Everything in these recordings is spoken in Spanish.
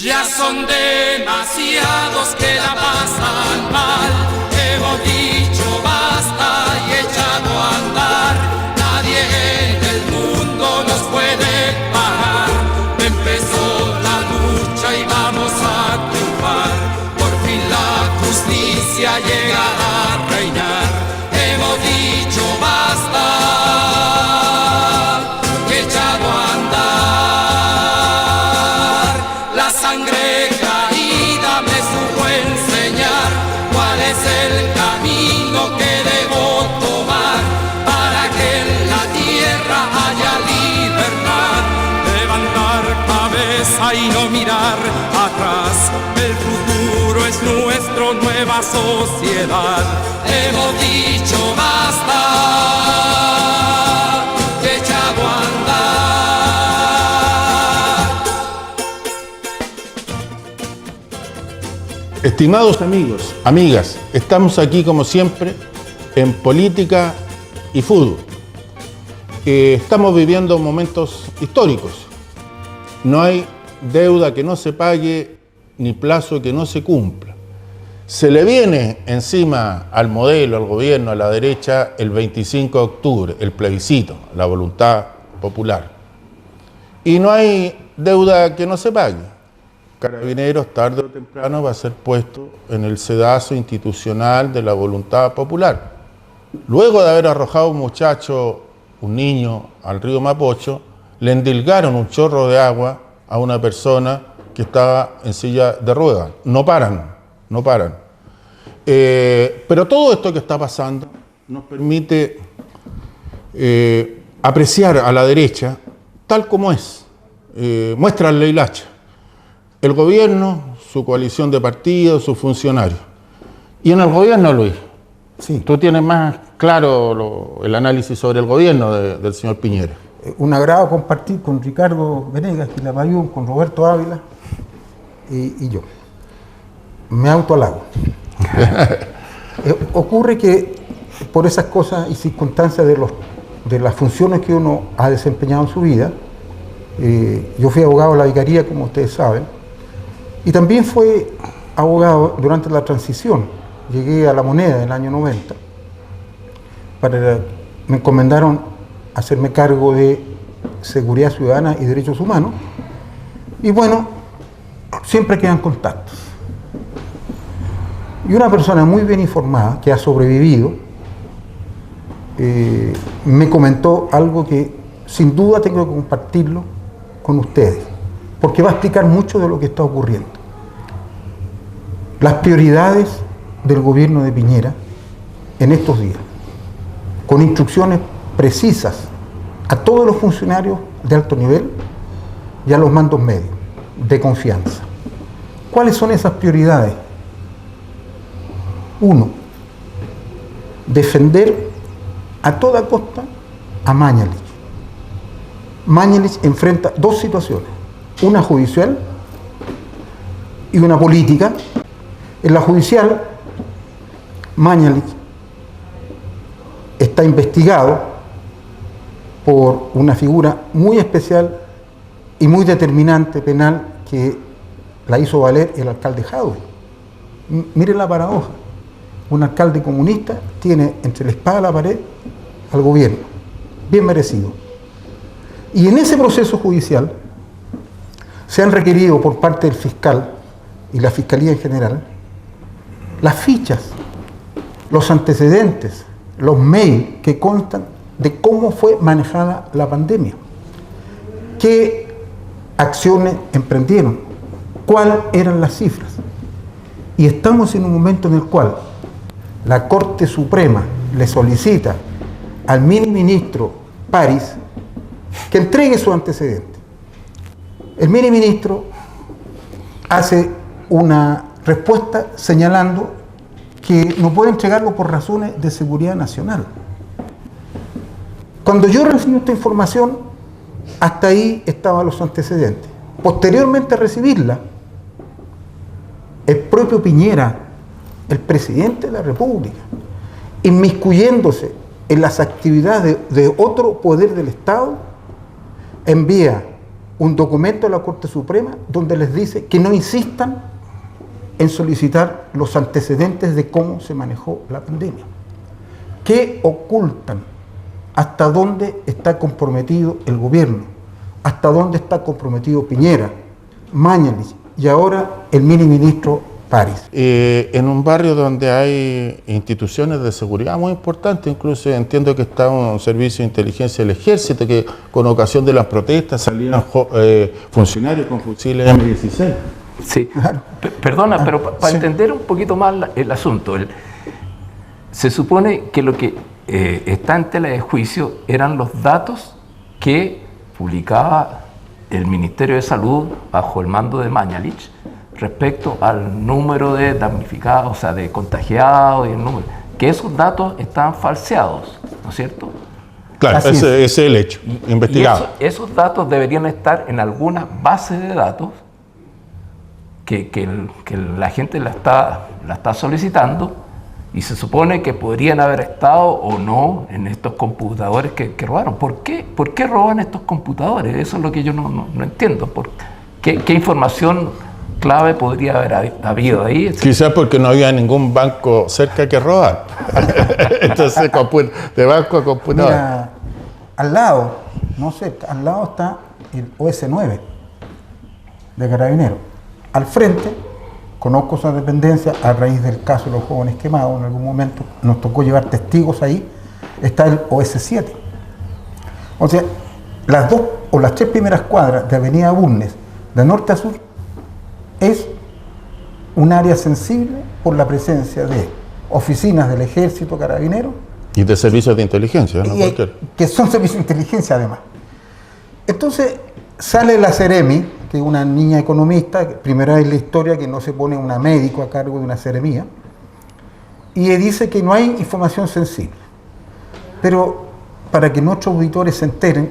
Ya son demasiados que la pasan mal. Hemos dicho basta y echado a andar. Nadie en el mundo nos puede parar. Empezó la lucha y vamos a triunfar. Por fin la justicia llegará a reinar. Hemos dicho basta y echado a andar. La sangre caída me supo enseñar cuál es el camino que debo tomar para que en la tierra haya libertad. Levantar cabeza y no mirar atrás. El futuro es nuestro, nueva sociedad. Hemos dicho basta y echado a andar. Estimados amigos, amigas, estamos aquí como siempre en política y fútbol. Estamos viviendo momentos históricos. No hay deuda que no se pague ni plazo que no se cumpla. Se le viene encima al modelo, al gobierno, a la derecha, el 25 de octubre, el plebiscito, la voluntad popular. Y no hay deuda que no se pague. Carabineros, tarde o temprano, va a ser puesto en el sedazo institucional de la voluntad popular. Luego de haber arrojado un muchacho, un niño, al río Mapocho, le endilgaron un chorro de agua a una persona que estaba en silla de ruedas. No paran. Pero todo esto que está pasando nos permite apreciar a la derecha tal como es. Muestra la hilacha. El gobierno, su coalición de partidos, sus funcionarios. Y en el gobierno, Luis, sí, tú tienes más claro el análisis sobre el gobierno del señor Piñera. Un agrado compartir con Ricardo Venegas, Quilapayún, con Roberto Ávila y yo. Me autohalago. Ocurre que por esas cosas y circunstancias de las funciones que uno ha desempeñado en su vida, yo fui abogado de la vicaría, como ustedes saben, y también fui abogado durante la transición. Llegué a La Moneda en el año 90. Me encomendaron hacerme cargo de seguridad ciudadana y derechos humanos. Y bueno, siempre quedan contactos. Y una persona muy bien informada, que ha sobrevivido, me comentó algo que sin duda tengo que compartirlo con ustedes, porque va a explicar mucho de lo que está ocurriendo. Las prioridades del gobierno de Piñera en estos días, con instrucciones precisas a todos los funcionarios de alto nivel y a los mandos medios de confianza. ¿Cuáles son esas prioridades? 1. Defender a toda costa a Mañalich. Mañalich enfrenta dos situaciones, una judicial y una política. En la judicial, Mañalich está investigado por una figura muy especial y muy determinante penal que la hizo valer el alcalde Jadwe. Miren la paradoja. Un alcalde comunista tiene entre la espada y la pared al gobierno, bien merecido. Y en ese proceso judicial se han requerido por parte del fiscal y la fiscalía en general las fichas, los antecedentes, los mails que constan de cómo fue manejada la pandemia, qué acciones emprendieron, cuáles eran las cifras. Y estamos en un momento en el cual la Corte Suprema le solicita al ministro París que entregue su antecedente. El ministro hace una respuesta señalando que no puede entregarlo por razones de seguridad nacional. Cuando yo recibí esta información, hasta ahí estaban los antecedentes. Posteriormente a recibirla, el propio Piñera, el presidente de la República, inmiscuyéndose en las actividades de otro poder del Estado, envía un documento de la Corte Suprema donde les dice que no insistan en solicitar los antecedentes de cómo se manejó la pandemia. ¿Qué ocultan? ¿Hasta dónde está comprometido el gobierno? ¿Hasta dónde está comprometido Piñera, Mañalich y ahora el mini ministro París? En un barrio donde hay instituciones de seguridad muy importantes, incluso entiendo que está un servicio de inteligencia del ejército, que con ocasión de las protestas salían funcionarios con fusiles M16. Sí, claro. Perdona, pero para entender un poquito más el asunto, se supone que lo que está en tela de juicio eran los datos que publicaba el Ministerio de Salud bajo el mando de Mañalich respecto al número de damnificados, o sea, de contagiados y el número, que esos datos estaban falseados, ¿no es cierto? Claro, ese es el hecho, investigado. Y esos datos deberían estar en alguna base de datos que la gente la está solicitando, y se supone que podrían haber estado o no en estos computadores que robaron. ¿Por qué roban estos computadores? Eso es lo que yo no entiendo. ¿Qué información clave podría haber habido ahí? Quizás porque no había ningún banco cerca que robar. Entonces, de banco a computador. Mira, al lado, no sé, al lado está el OS9 de Carabineros. Al frente, conozco esa dependencia a raíz del caso de los jóvenes quemados. En algún momento nos tocó llevar testigos ahí. Está el OS7. O sea, las dos o las tres primeras cuadras de Avenida Bulnes, de norte a sur, es un área sensible por la presencia de oficinas del Ejército, Carabineros. Y de servicios de inteligencia, ¿no? Que son servicios de inteligencia además. Entonces sale la Seremi, que es una niña economista, primera vez en la historia que no se pone una médico a cargo de una seremía, y dice que no hay información sensible. Pero para que nuestros auditores se enteren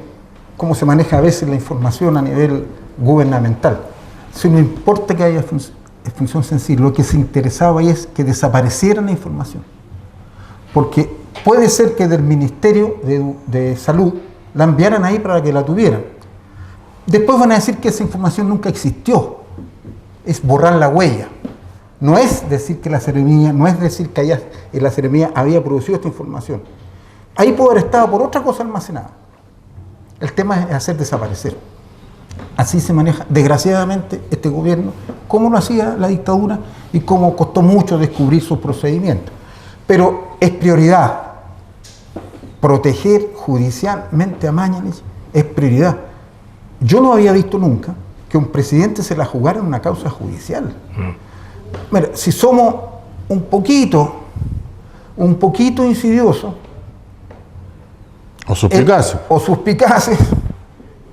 cómo se maneja a veces la información a nivel gubernamental, si no importa que haya función sensible, lo que se interesaba ahí es que desapareciera la información. Porque puede ser que del Ministerio de Salud la enviaran ahí para que la tuvieran. Después van a decir que esa información nunca existió. Es borrar la huella. No es decir que la seremía, no es decir que la seremía había producido esta información. Ahí puede haber estado por otra cosa almacenada. El tema es hacer desaparecer. Así se maneja, desgraciadamente, este gobierno, como lo hacía la dictadura y como costó mucho descubrir sus procedimientos. Pero es prioridad. Proteger judicialmente a Mañalich es prioridad. Yo no había visto nunca que un presidente se la jugara en una causa judicial. Mira, si somos un poquito insidiosos o suspicaces,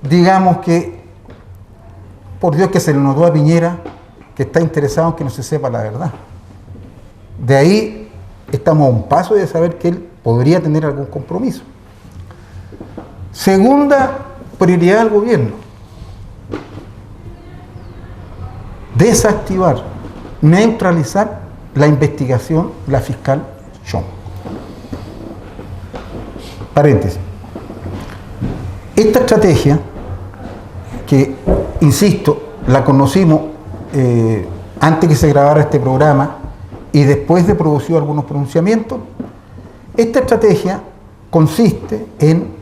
digamos que, por Dios, que se le notó a Piñera que está interesado en que no se sepa la verdad. De ahí estamos a un paso de saber que él podría tener algún compromiso. Segunda prioridad del gobierno: desactivar, neutralizar la investigación de la fiscal Chong. Paréntesis. Esta estrategia, que, insisto, la conocimos antes que se grabara este programa y después de producido algunos pronunciamientos, esta estrategia consiste en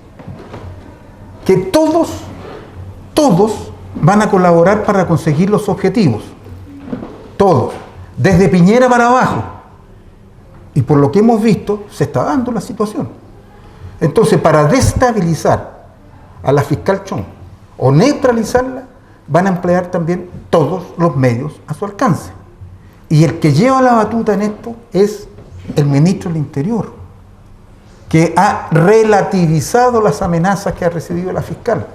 que todos van a colaborar para conseguir los objetivos. Todos, desde Piñera para abajo. Y por lo que hemos visto, se está dando la situación. Entonces, para desestabilizar a la fiscal Chong o neutralizarla, van a emplear también todos los medios a su alcance. Y el que lleva la batuta en esto es el ministro del Interior, que ha relativizado las amenazas que ha recibido la fiscal.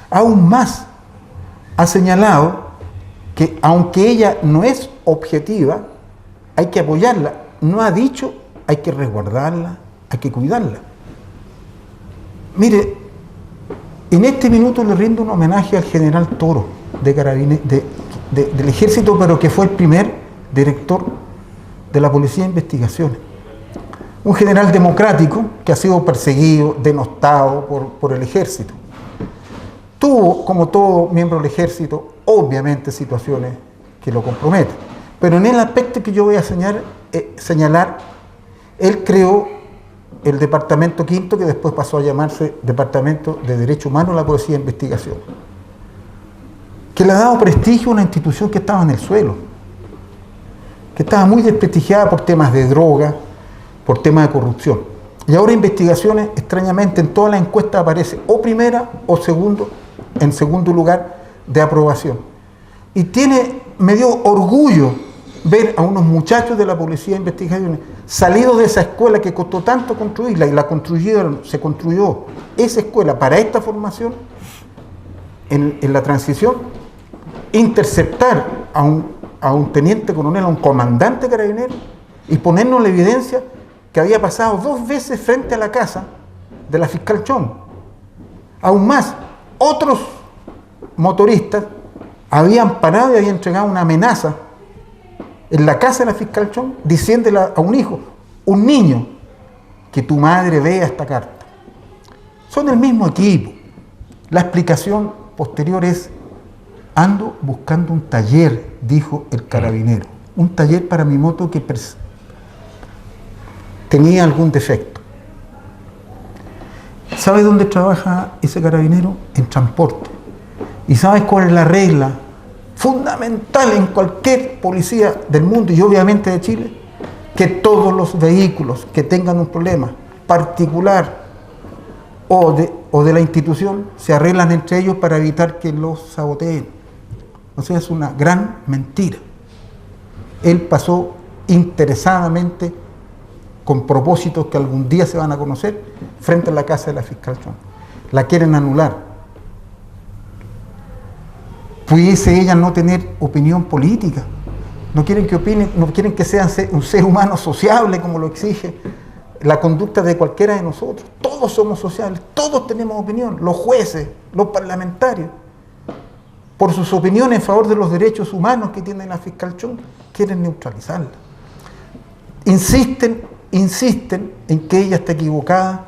Aún más, ha señalado que aunque ella no es objetiva, hay que apoyarla. No ha dicho hay que resguardarla, hay que cuidarla. Mire, en este minuto le rindo un homenaje al general Toro del Ejército, pero que fue el primer director de la Policía de Investigaciones. Un general democrático que ha sido perseguido, denostado por el Ejército. Tuvo, como todo miembro del ejército, obviamente situaciones que lo comprometen. Pero en el aspecto que yo voy a señalar, él creó el Departamento Quinto, que después pasó a llamarse Departamento de Derecho Humano, la Policía de Investigación, que le ha dado prestigio a una institución que estaba en el suelo, que estaba muy desprestigiada por temas de droga, por temas de corrupción. Y ahora Investigaciones, extrañamente, en todas las encuestas aparece o primera o en segundo lugar de aprobación. Y me dio orgullo ver a unos muchachos de la Policía de Investigaciones salidos de esa escuela que costó tanto construirla, y se construyó esa escuela para esta formación en la transición, interceptar a un teniente coronel, a un comandante carabinero, y ponernos la evidencia que había pasado 2 veces frente a la casa de la fiscal Chong. Aún más, otros motoristas habían parado y habían entregado una amenaza en la casa de la fiscal Chong, diciéndole a un hijo, un niño, que tu madre vea esta carta. Son el mismo equipo. La explicación posterior es: ando buscando un taller, dijo el carabinero, un taller para mi moto que tenía algún defecto. ¿Sabe dónde trabaja ese carabinero? En transporte. ¿Y sabes cuál es la regla fundamental en cualquier policía del mundo y obviamente de Chile? Que todos los vehículos que tengan un problema particular o de la institución se arreglan entre ellos para evitar que los saboteen. O sea, es una gran mentira. Él pasó interesadamente, con propósitos que algún día se van a conocer, frente a la casa de la fiscal Chong. La quieren anular. Pudiese ella no tener opinión política. No quieren que opine, no quieren que sea un ser humano sociable como lo exige la conducta de cualquiera de nosotros. Todos somos sociables, todos tenemos opinión, los jueces, los parlamentarios. Por sus opiniones en favor de los derechos humanos que tiene la fiscal Chong, quieren neutralizarla. Insisten en que ella está equivocada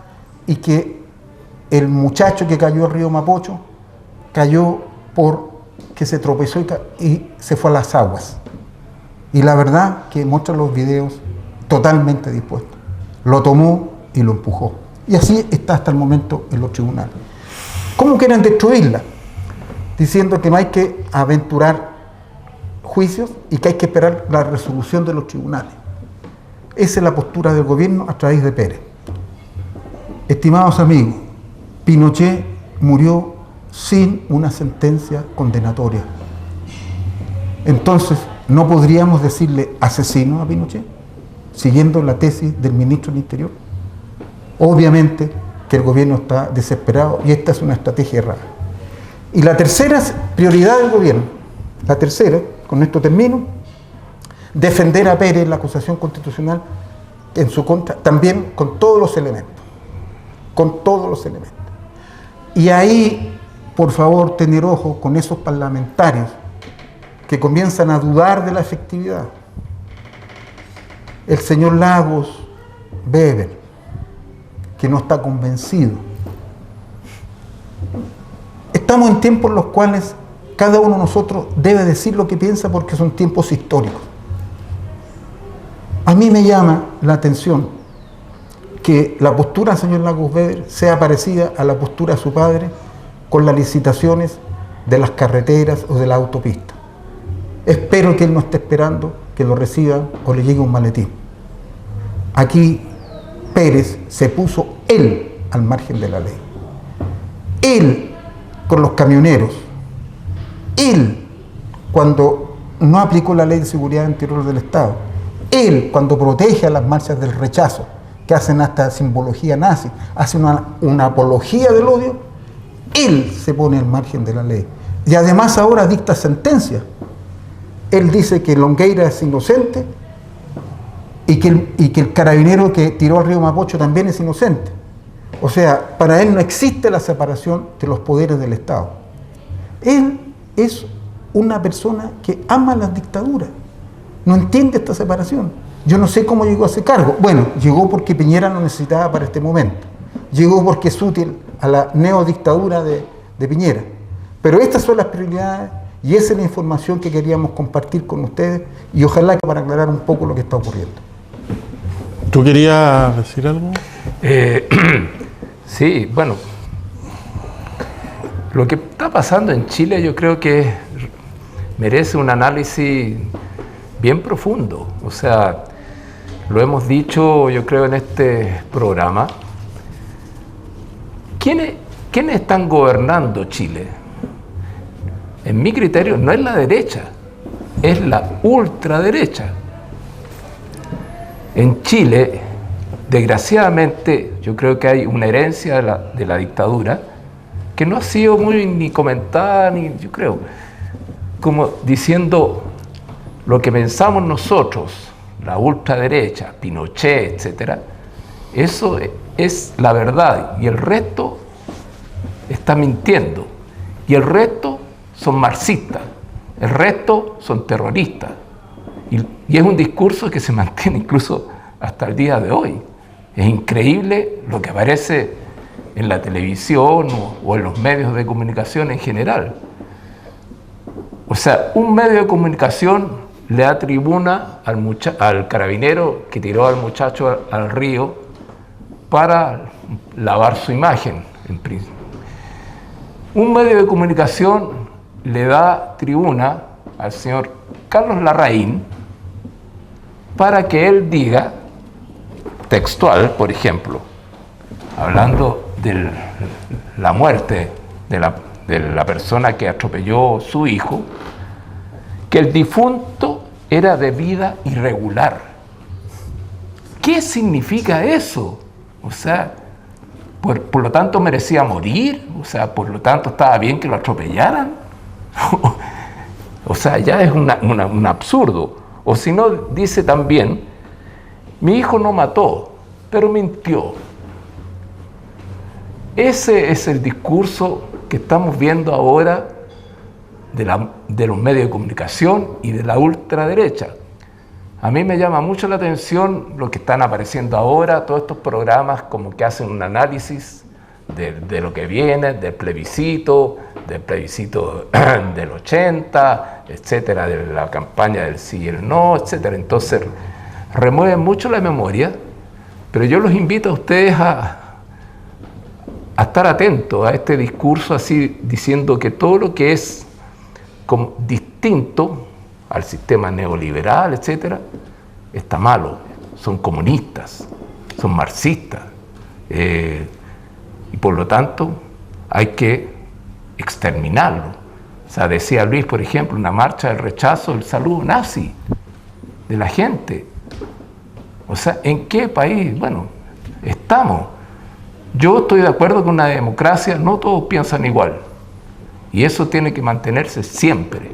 y que el muchacho que cayó al río Mapocho cayó porque se tropezó y se fue a las aguas. Y la verdad que muestran los videos totalmente dispuestos. Lo tomó y lo empujó. Y así está hasta el momento en los tribunales. ¿Cómo quieren destruirla? Diciendo que no hay que aventurar juicios y que hay que esperar la resolución de los tribunales. Esa es la postura del gobierno a través de Pérez. Estimados amigos, Pinochet murió sin una sentencia condenatoria. Entonces, ¿no podríamos decirle asesino a Pinochet? Siguiendo la tesis del ministro del Interior. Obviamente que el gobierno está desesperado y esta es una estrategia errada. Y la tercera prioridad del gobierno, la tercera, con esto termino, defender a Pérez la acusación constitucional en su contra, también con todos los elementos. Con todos los elementos. Y ahí, por favor, tener ojo con esos parlamentarios que comienzan a dudar de la efectividad. El señor Lagos Weber, que no está convencido. Estamos en tiempos en los cuales cada uno de nosotros debe decir lo que piensa porque son tiempos históricos. A mí me llama la atención que la postura del señor Lagos Weber sea parecida a la postura de su padre con las licitaciones de las carreteras o de la autopista. Espero que él no esté esperando que lo reciban o le llegue un maletín. Aquí Pérez se puso él al margen de la ley. Él con los camioneros. Él cuando no aplicó la ley de seguridad interior del Estado. Él cuando protege a las marchas del rechazo, que hacen hasta simbología nazi, hacen una apología del odio. Él se pone al margen de la ley. Y además ahora dicta sentencia. Él dice que Longueira es inocente y que el carabinero que tiró al río Mapocho también es inocente. O sea, para él no existe la separación de los poderes del Estado. Él es una persona que ama las dictaduras. No entiende esta separación. Yo no sé cómo llegó a ese cargo. Bueno, llegó porque Piñera lo necesitaba para este momento. Llegó porque es útil a la neodictadura de Piñera. Pero estas son las prioridades y esa es la información que queríamos compartir con ustedes y ojalá que para aclarar un poco lo que está ocurriendo. ¿Tú querías decir algo? Sí, bueno, lo que está pasando en Chile yo creo que merece un análisis bien profundo. O sea, lo hemos dicho yo creo en este programa. ¿Quiénes están gobernando Chile? En mi criterio no es la derecha, es la ultraderecha. En Chile, desgraciadamente, yo creo que hay una herencia de la dictadura que no ha sido muy ni comentada, ni yo creo, como diciendo lo que pensamos nosotros, la ultraderecha, Pinochet, etcétera, eso es la verdad y el resto está mintiendo y el resto son marxistas, el resto son terroristas. Y es un discurso que se mantiene incluso hasta el día de hoy. Es increíble lo que aparece en la televisión o en los medios de comunicación en general. O sea, un medio de comunicación le da tribuna al carabinero que tiró al muchacho al río para lavar su imagen, en principio. Un medio de comunicación le da tribuna al señor Carlos Larraín para que él diga, textual, por ejemplo, hablando de la muerte de la persona que atropelló a su hijo, que el difunto era de vida irregular. ¿Qué significa eso? O sea, por lo tanto merecía morir, o sea, por lo tanto estaba bien que lo atropellaran. O sea, ya es un absurdo. O si no, dice también, mi hijo no mató, pero mintió. Ese es el discurso que estamos viendo ahora de los medios de comunicación y de la ultraderecha. A mí me llama mucho la atención lo que están apareciendo ahora, todos estos programas como que hacen un análisis de lo que viene, del plebiscito del 80, etcétera, de la campaña del sí y el no, etcétera. Entonces, remueven mucho la memoria, pero yo los invito a ustedes a estar atentos a este discurso así, diciendo que todo lo que es como distinto al sistema neoliberal, etcétera, está malo. Son comunistas, son marxistas, y por lo tanto hay que exterminarlo. O sea, decía Luis, por ejemplo, una marcha del rechazo, el saludo nazi de la gente. O sea, ¿en qué país? Bueno, estamos. Yo estoy de acuerdo con una democracia, no todos piensan igual. Y eso tiene que mantenerse siempre.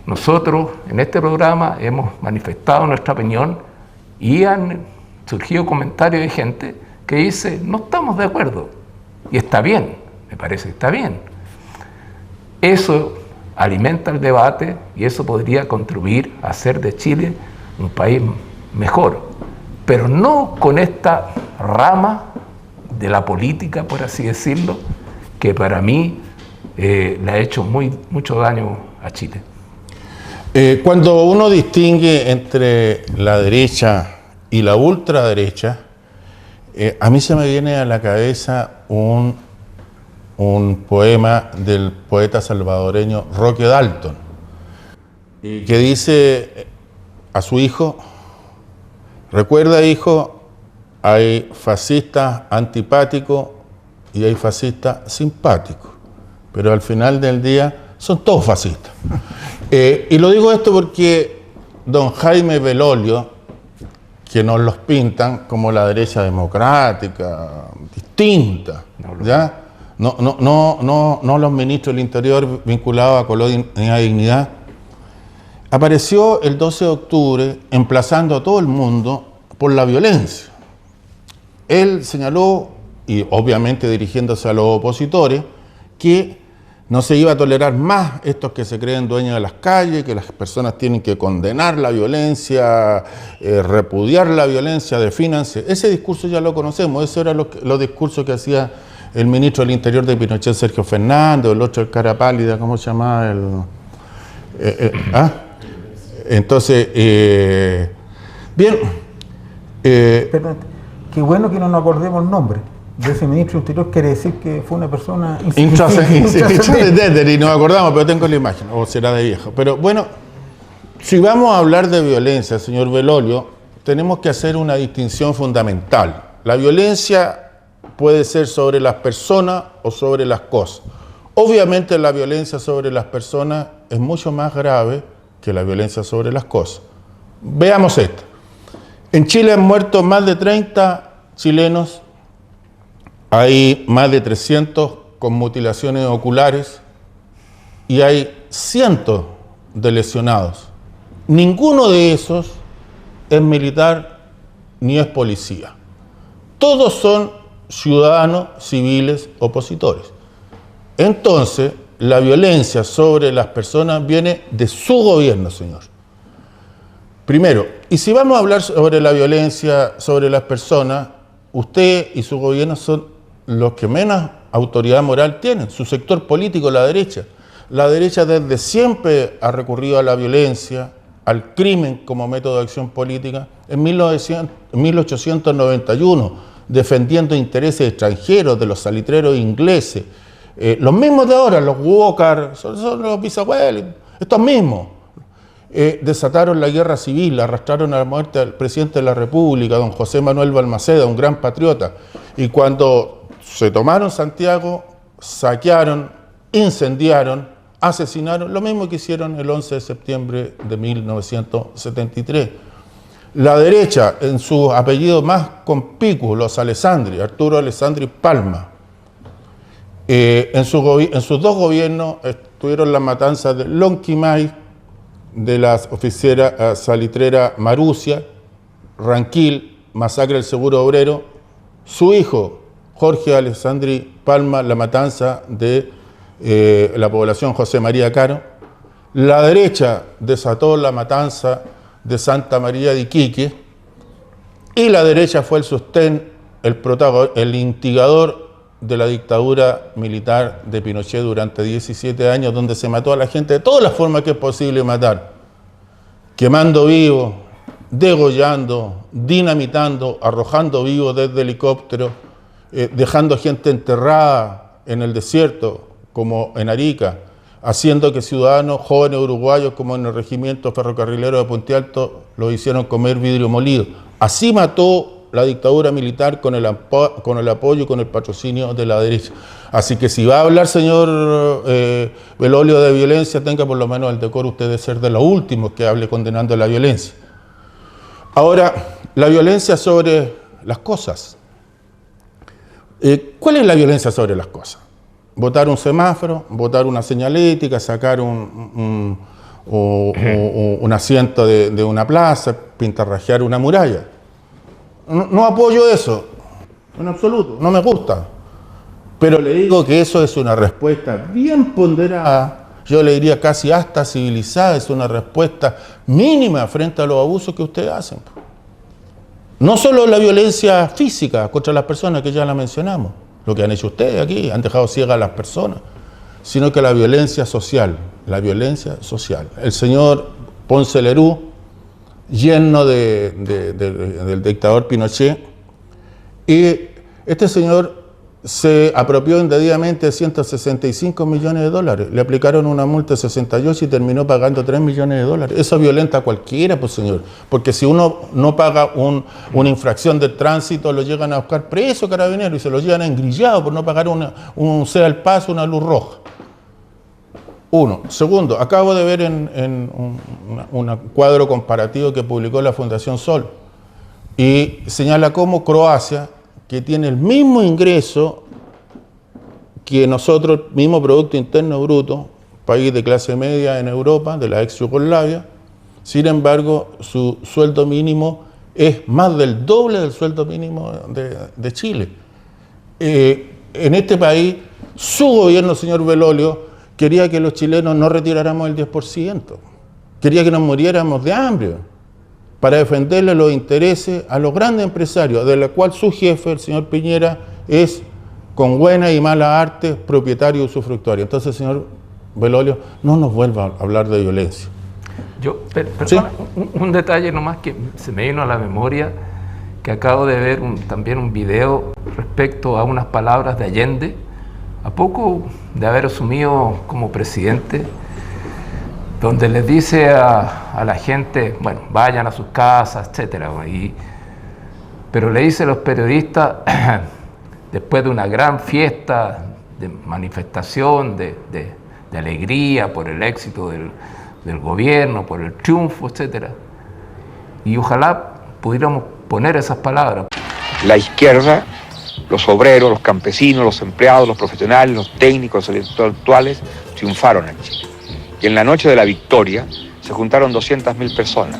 Nosotros en este programa hemos manifestado nuestra opinión y han surgido comentarios de gente que dice, no estamos de acuerdo. Y está bien, me parece que está bien. Eso alimenta el debate y eso podría contribuir a hacer de Chile un país mejor, pero no con esta rama de la política, por así decirlo, que para mí le ha hecho mucho daño a Chile. Cuando uno distingue entre la derecha y la ultraderecha, a mí se me viene a la cabeza un poema del poeta salvadoreño Roque Dalton, que dice a su hijo, recuerda hijo, hay fascistas antipáticos y hay fascistas simpáticos, pero al final del día son todos fascistas. Y lo digo esto porque don Jaime Belolio, que nos los pintan como la derecha democrática, distinta, ¿ya? No los ministros del Interior vinculados a Colonia Dignidad. Apareció el 12 de octubre emplazando a todo el mundo por la violencia. Él señaló, y obviamente dirigiéndose a los opositores, que no se iba a tolerar más estos que se creen dueños de las calles, que las personas tienen que condenar la violencia, repudiar la violencia, defínanse. Ese discurso ya lo conocemos, esos eran los discursos que hacía el ministro del Interior de Pinochet, Sergio Fernández, el otro, el cara pálida, ¿cómo se llamaba? Entonces, bien. Perdón, qué bueno que no nos acordemos el nombre de ese ministro del Interior, quiere decir que fue una persona intrascendente, y nos acordamos, pero tengo la imagen, o será de viejo. Pero bueno, si vamos a hablar de violencia, señor Belolio, tenemos que hacer una distinción fundamental. La violencia puede ser sobre las personas o sobre las cosas. Obviamente la violencia sobre las personas es mucho más grave que la violencia sobre las cosas. Veamos esto. En Chile han muerto más de 30 chilenos, hay más de 300 con mutilaciones oculares y hay cientos de lesionados. Ninguno de esos es militar ni es policía. Todos son ciudadanos civiles opositores. Entonces, la violencia sobre las personas viene de su gobierno, señor. Primero, y si vamos a hablar sobre la violencia sobre las personas, usted y su gobierno son los que menos autoridad moral tienen, su sector político, la derecha. La derecha desde siempre ha recurrido a la violencia, al crimen como método de acción política. En 1891, defendiendo intereses extranjeros de los salitreros ingleses, los mismos de ahora, los Walker, son los bisabuelos, estos mismos, desataron la guerra civil, arrastraron a la muerte al presidente de la República, don José Manuel Balmaceda, un gran patriota, y cuando se tomaron Santiago, saquearon, incendiaron, asesinaron, lo mismo que hicieron el 11 de septiembre de 1973. La derecha, en sus apellidos más conspicuos, los Alessandri, Arturo Alessandri Palma, en sus dos gobiernos tuvieron las matanzas de Lonquimay, de la oficera salitrera Marucia, Ranquil, masacre del Seguro Obrero, su hijo, Jorge Alessandri Palma, la matanza de la población José María Caro. La derecha desató la matanza de Santa María de Iquique y la derecha fue el sostén, el instigador de la dictadura militar de Pinochet durante 17 años, donde se mató a la gente de todas las formas que es posible matar, quemando vivos, degollando, dinamitando, arrojando vivos desde helicópteros, dejando gente enterrada en el desierto, como en Arica, haciendo que ciudadanos jóvenes uruguayos, como en el regimiento ferrocarrilero de Puente Alto, los hicieron comer vidrio molido. Así mató la dictadura militar con el apoyo y con el patrocinio de la derecha. Así que si va a hablar, señor Belolio, de violencia, tenga por lo menos el decoro usted de ser de los últimos que hable condenando la violencia. Ahora, la violencia sobre las cosas. ¿Cuál es la violencia sobre las cosas? Botar un semáforo, botar una señalética, sacar un asiento de una plaza, pintarrajear una muralla. No apoyo eso, en absoluto, no me gusta. Pero le digo que eso es una respuesta bien ponderada, yo le diría casi hasta civilizada, es una respuesta mínima frente a los abusos que ustedes hacen. No solo la violencia física contra las personas, que ya la mencionamos, lo que han hecho ustedes aquí, han dejado ciegas a las personas, sino que la violencia social, El señor Ponce Lerú, yerno del dictador Pinochet, y este señor se apropió indebidamente de 165 millones de dólares. Le aplicaron una multa de 68 y terminó pagando 3 millones de dólares. Eso violenta a cualquiera, pues señor. Porque si uno no paga una infracción de tránsito, lo llegan a buscar preso, carabineros, y se lo llevan engrillado por no pagar un sea el paso, una luz roja. Uno. Segundo, acabo de ver en un cuadro comparativo que publicó la Fundación Sol y señala cómo Croacia, que tiene el mismo ingreso que nosotros, mismo Producto Interno Bruto, país de clase media en Europa, de la ex Yugoslavia, sin embargo, su sueldo mínimo es más del doble del sueldo mínimo de Chile. En este país, su gobierno, señor Belolio, quería que los chilenos no retiráramos el 10%, quería que nos muriéramos de hambre, para defenderle los intereses a los grandes empresarios, de la cual su jefe, el señor Piñera, es con buena y mala arte, propietario y usufructuario. Entonces, señor Belolio, no nos vuelva a hablar de violencia. Yo, perdona, ¿Sí? un detalle nomás que se me vino a la memoria, que acabo de ver también un video respecto a unas palabras de Allende, a poco de haber asumido como presidente, donde les dice a la gente, bueno, vayan a sus casas, etcétera, pero le dice a los periodistas, después de una gran fiesta de manifestación, de alegría por el éxito del gobierno, por el triunfo, etcétera, y ojalá pudiéramos poner esas palabras. La izquierda, los obreros, los campesinos, los empleados, los profesionales, los técnicos, los intelectuales triunfaron en Chile. Y en la noche de la victoria se juntaron 200.000 personas.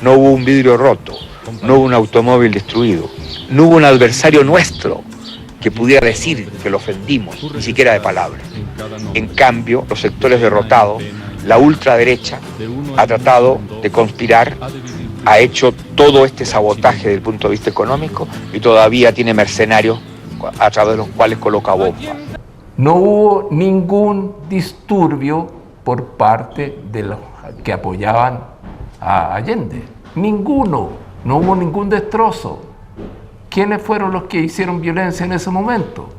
No hubo un vidrio roto, no hubo un automóvil destruido, no hubo un adversario nuestro que pudiera decir que lo ofendimos, ni siquiera de palabras. En cambio, los sectores derrotados, la ultraderecha, ha tratado de conspirar, ha hecho todo este sabotaje desde el punto de vista económico y todavía tiene mercenarios a través de los cuales coloca bombas. No hubo ningún disturbio por parte de los que apoyaban a Allende. Ninguno. No hubo ningún destrozo. ¿Quiénes fueron los que hicieron violencia en ese momento?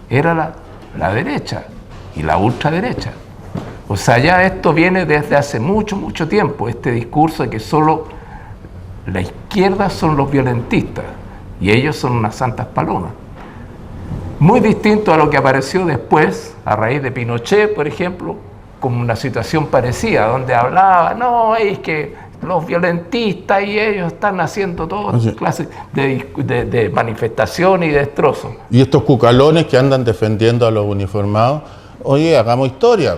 Era la derecha y la ultraderecha. O sea, ya esto viene desde hace mucho, mucho tiempo, este discurso de que solo la izquierda son los violentistas y ellos son unas santas palomas. Muy distinto a lo que apareció después, a raíz de Pinochet, por ejemplo, como una situación parecida, donde hablaba, no, es que los violentistas y ellos están haciendo todas clases de manifestaciones y destrozos. Y estos cucalones que andan defendiendo a los uniformados, oye, hagamos historia.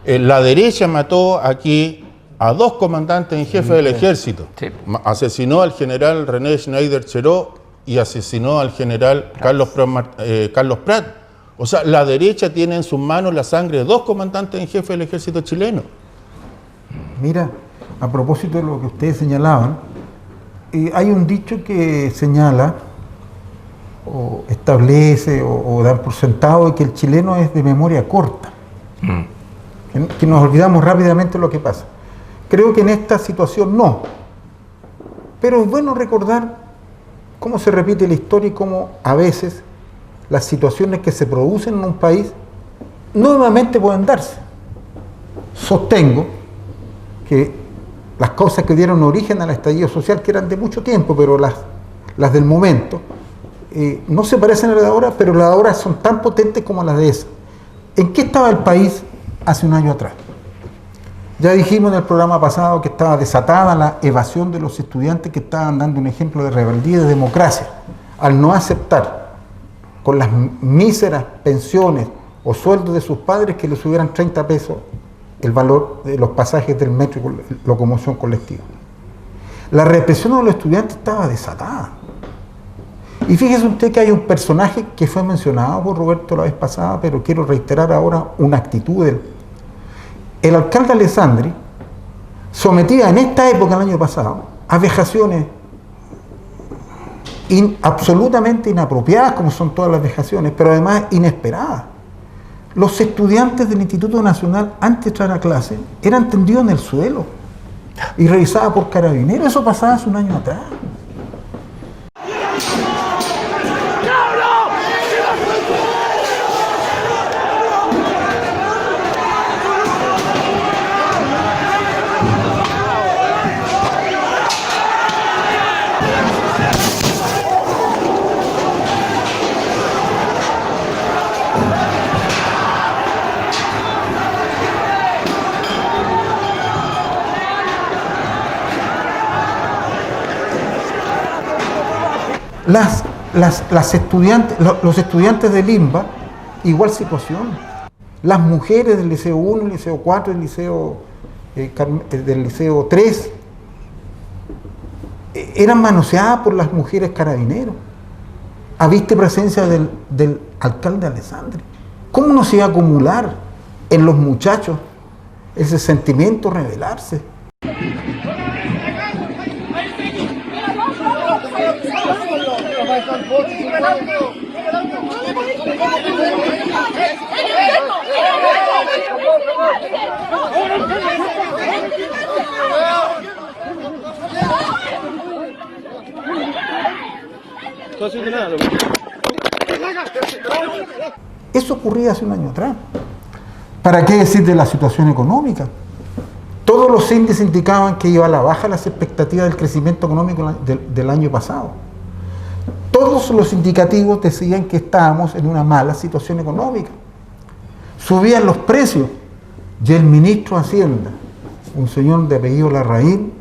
La derecha mató aquí a 2 comandantes en jefe del ejército. Sí. Asesinó al general René Schneider-Cheró y asesinó al general Carlos Prat. O sea, la derecha tiene en sus manos la sangre de 2 comandantes en jefe del ejército chileno. Mira, a propósito de lo que ustedes señalaban, hay un dicho que señala o establece o da por sentado de que el chileno es de memoria corta, que nos olvidamos rápidamente lo que pasa. Creo que en esta situación no, pero es bueno recordar cómo se repite la historia y cómo a veces las situaciones que se producen en un país nuevamente pueden darse. Sostengo que las causas que dieron origen al estallido social, que eran de mucho tiempo, pero las del momento, no se parecen a las de ahora, pero las de ahora son tan potentes como las de esa. ¿En qué estaba el país hace un año atrás? Ya dijimos en el programa pasado que estaba desatada la evasión de los estudiantes que estaban dando un ejemplo de rebeldía y de democracia, al no aceptar con las míseras pensiones o sueldos de sus padres que les subieran 30 pesos el valor de los pasajes del metro y locomoción colectiva. La represión de los estudiantes estaba desatada. Y fíjese usted que hay un personaje que fue mencionado por Roberto la vez pasada, pero quiero reiterar ahora una actitud de él. El alcalde Alessandri sometía en esta época, el año pasado, a vejaciones absolutamente inapropiadas, como son todas las vejaciones, pero además inesperadas. Los estudiantes del Instituto Nacional, antes de entrar a clase, eran tendidos en el suelo y revisados por carabineros. Eso pasaba hace un año atrás. Los estudiantes del IMBA, igual situación. Las mujeres del Liceo 1, el Liceo 4, el del Liceo 3, eran manoseadas por las mujeres carabineros. ¿Habiste presencia del alcalde Alessandri? ¿Cómo no se iba a acumular en los muchachos ese sentimiento rebelarse? Eso ocurría hace un año atrás. ¿Para qué decir de la situación económica? Todos los índices indicaban que iba a la baja las expectativas del crecimiento económico del año pasado. Todos los indicativos decían que estábamos en una mala situación económica. Subían los precios. Y el ministro de Hacienda, un señor de apellido Larraín,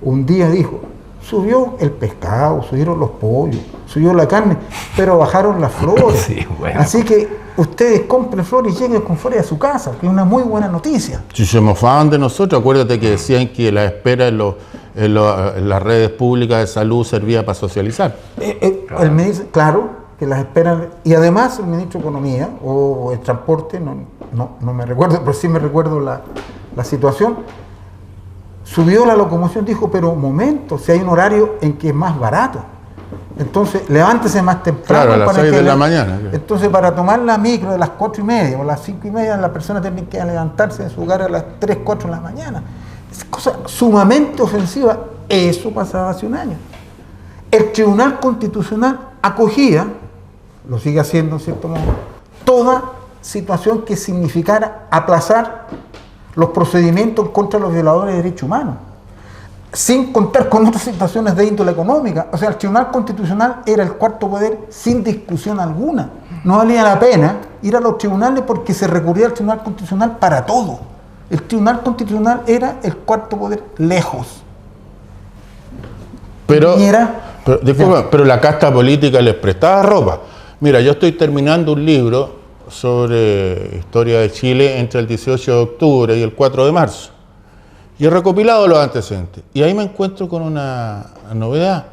un día dijo: subió el pescado, subieron los pollos, subió la carne, pero bajaron las flores. Sí, bueno. Así que ustedes compren flores y lleguen con flores a su casa, que es una muy buena noticia. Si se mofaban de nosotros, acuérdate que decían que la espera en las redes públicas de salud servía para socializar. El ministro, claro, que las esperan, y además el ministro de Economía o el Transporte, no me recuerdo, pero sí me recuerdo la situación, subió la locomoción, dijo: pero momento, si hay un horario en que es más barato, entonces levántese más temprano. Claro, a las 6 de la mañana. Entonces, para tomar la micro de las 4:30 o las 5:30, la persona tiene que levantarse de su hogar a las 3, 4 de la mañana. Es cosa sumamente ofensiva. Eso pasaba hace un año. El Tribunal Constitucional acogía, lo sigue haciendo en cierto modo, toda situación que significara aplazar los procedimientos contra los violadores de derechos humanos, sin contar con otras situaciones de índole económica. O sea, el Tribunal Constitucional era el cuarto poder sin discusión alguna. No valía la pena ir a los tribunales porque se recurría al Tribunal Constitucional para todo. El Tribunal Constitucional era el cuarto poder lejos. Pero Disculpa, pero la casta política les prestaba ropa. Mira, yo estoy terminando un libro sobre historia de Chile entre el 18 de octubre y el 4 de marzo. Y he recopilado los antecedentes. Y ahí me encuentro con una novedad.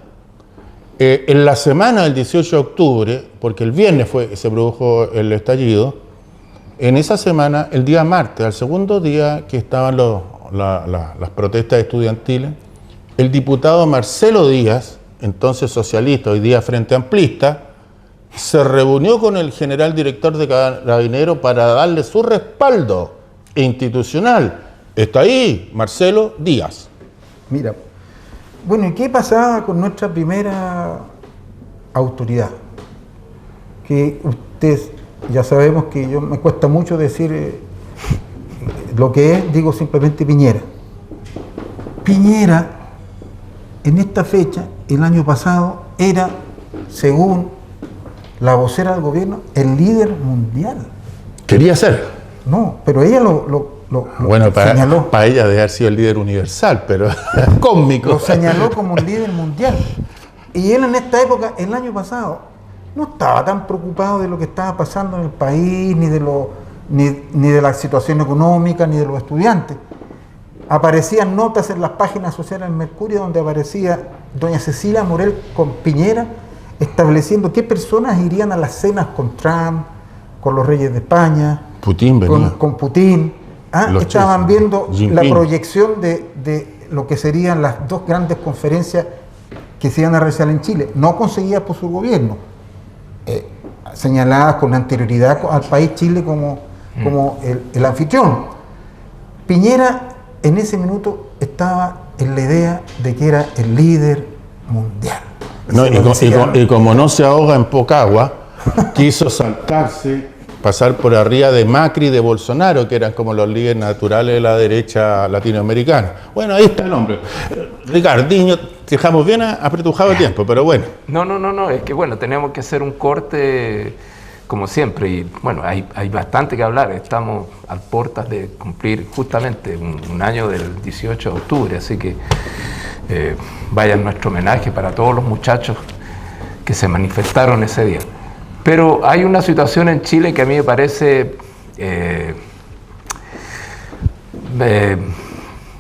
En la semana del 18 de octubre, porque el viernes se produjo el estallido, en esa semana, el día martes, al segundo día que estaban las protestas estudiantiles, el diputado Marcelo Díaz, entonces socialista, hoy día Frente Amplista, se reunió con el general director de Carabineros para darle su respaldo institucional. Está ahí, Marcelo Díaz. mira, bueno, ¿y qué pasaba con nuestra primera autoridad? Que ustedes ya sabemos que me cuesta mucho decir lo que es, digo simplemente Piñera. Piñera, en esta fecha, el año pasado, era, según la vocera del gobierno, el líder mundial. Quería ser. No, pero ella lo Bueno, señaló. para ella debe haber sido el líder universal, pero cósmico. Lo señaló como un líder mundial. Y él en esta época, el año pasado, no estaba tan preocupado de lo que estaba pasando en el país, ni de la situación económica, ni de los estudiantes. Aparecían notas en las páginas sociales del Mercurio donde aparecía doña Cecilia Morel con Piñera, estableciendo qué personas irían a las cenas con Trump, con los reyes de España, Putin venía. con Putin. Estaban viendo Jinping. la proyección de lo que serían las dos grandes conferencias que se iban a realizar en Chile, no conseguidas por su gobierno, señaladas con anterioridad al país Chile como el anfitrión. Piñera en ese minuto estaba en la idea de que era el líder mundial. No, y como no se ahoga en poca agua, quiso saltarse, pasar por arriba de Macri y de Bolsonaro, que eran como los líderes naturales de la derecha latinoamericana. Bueno, ahí está el hombre. Ricardinho, dejamos bien apretujado el tiempo, pero bueno. No, es que bueno, tenemos que hacer un corte como siempre, y bueno, hay bastante que hablar. Estamos a puertas de cumplir justamente un año del 18 de octubre, así que vaya nuestro homenaje para todos los muchachos que se manifestaron ese día. Pero hay una situación en Chile que a mí me parece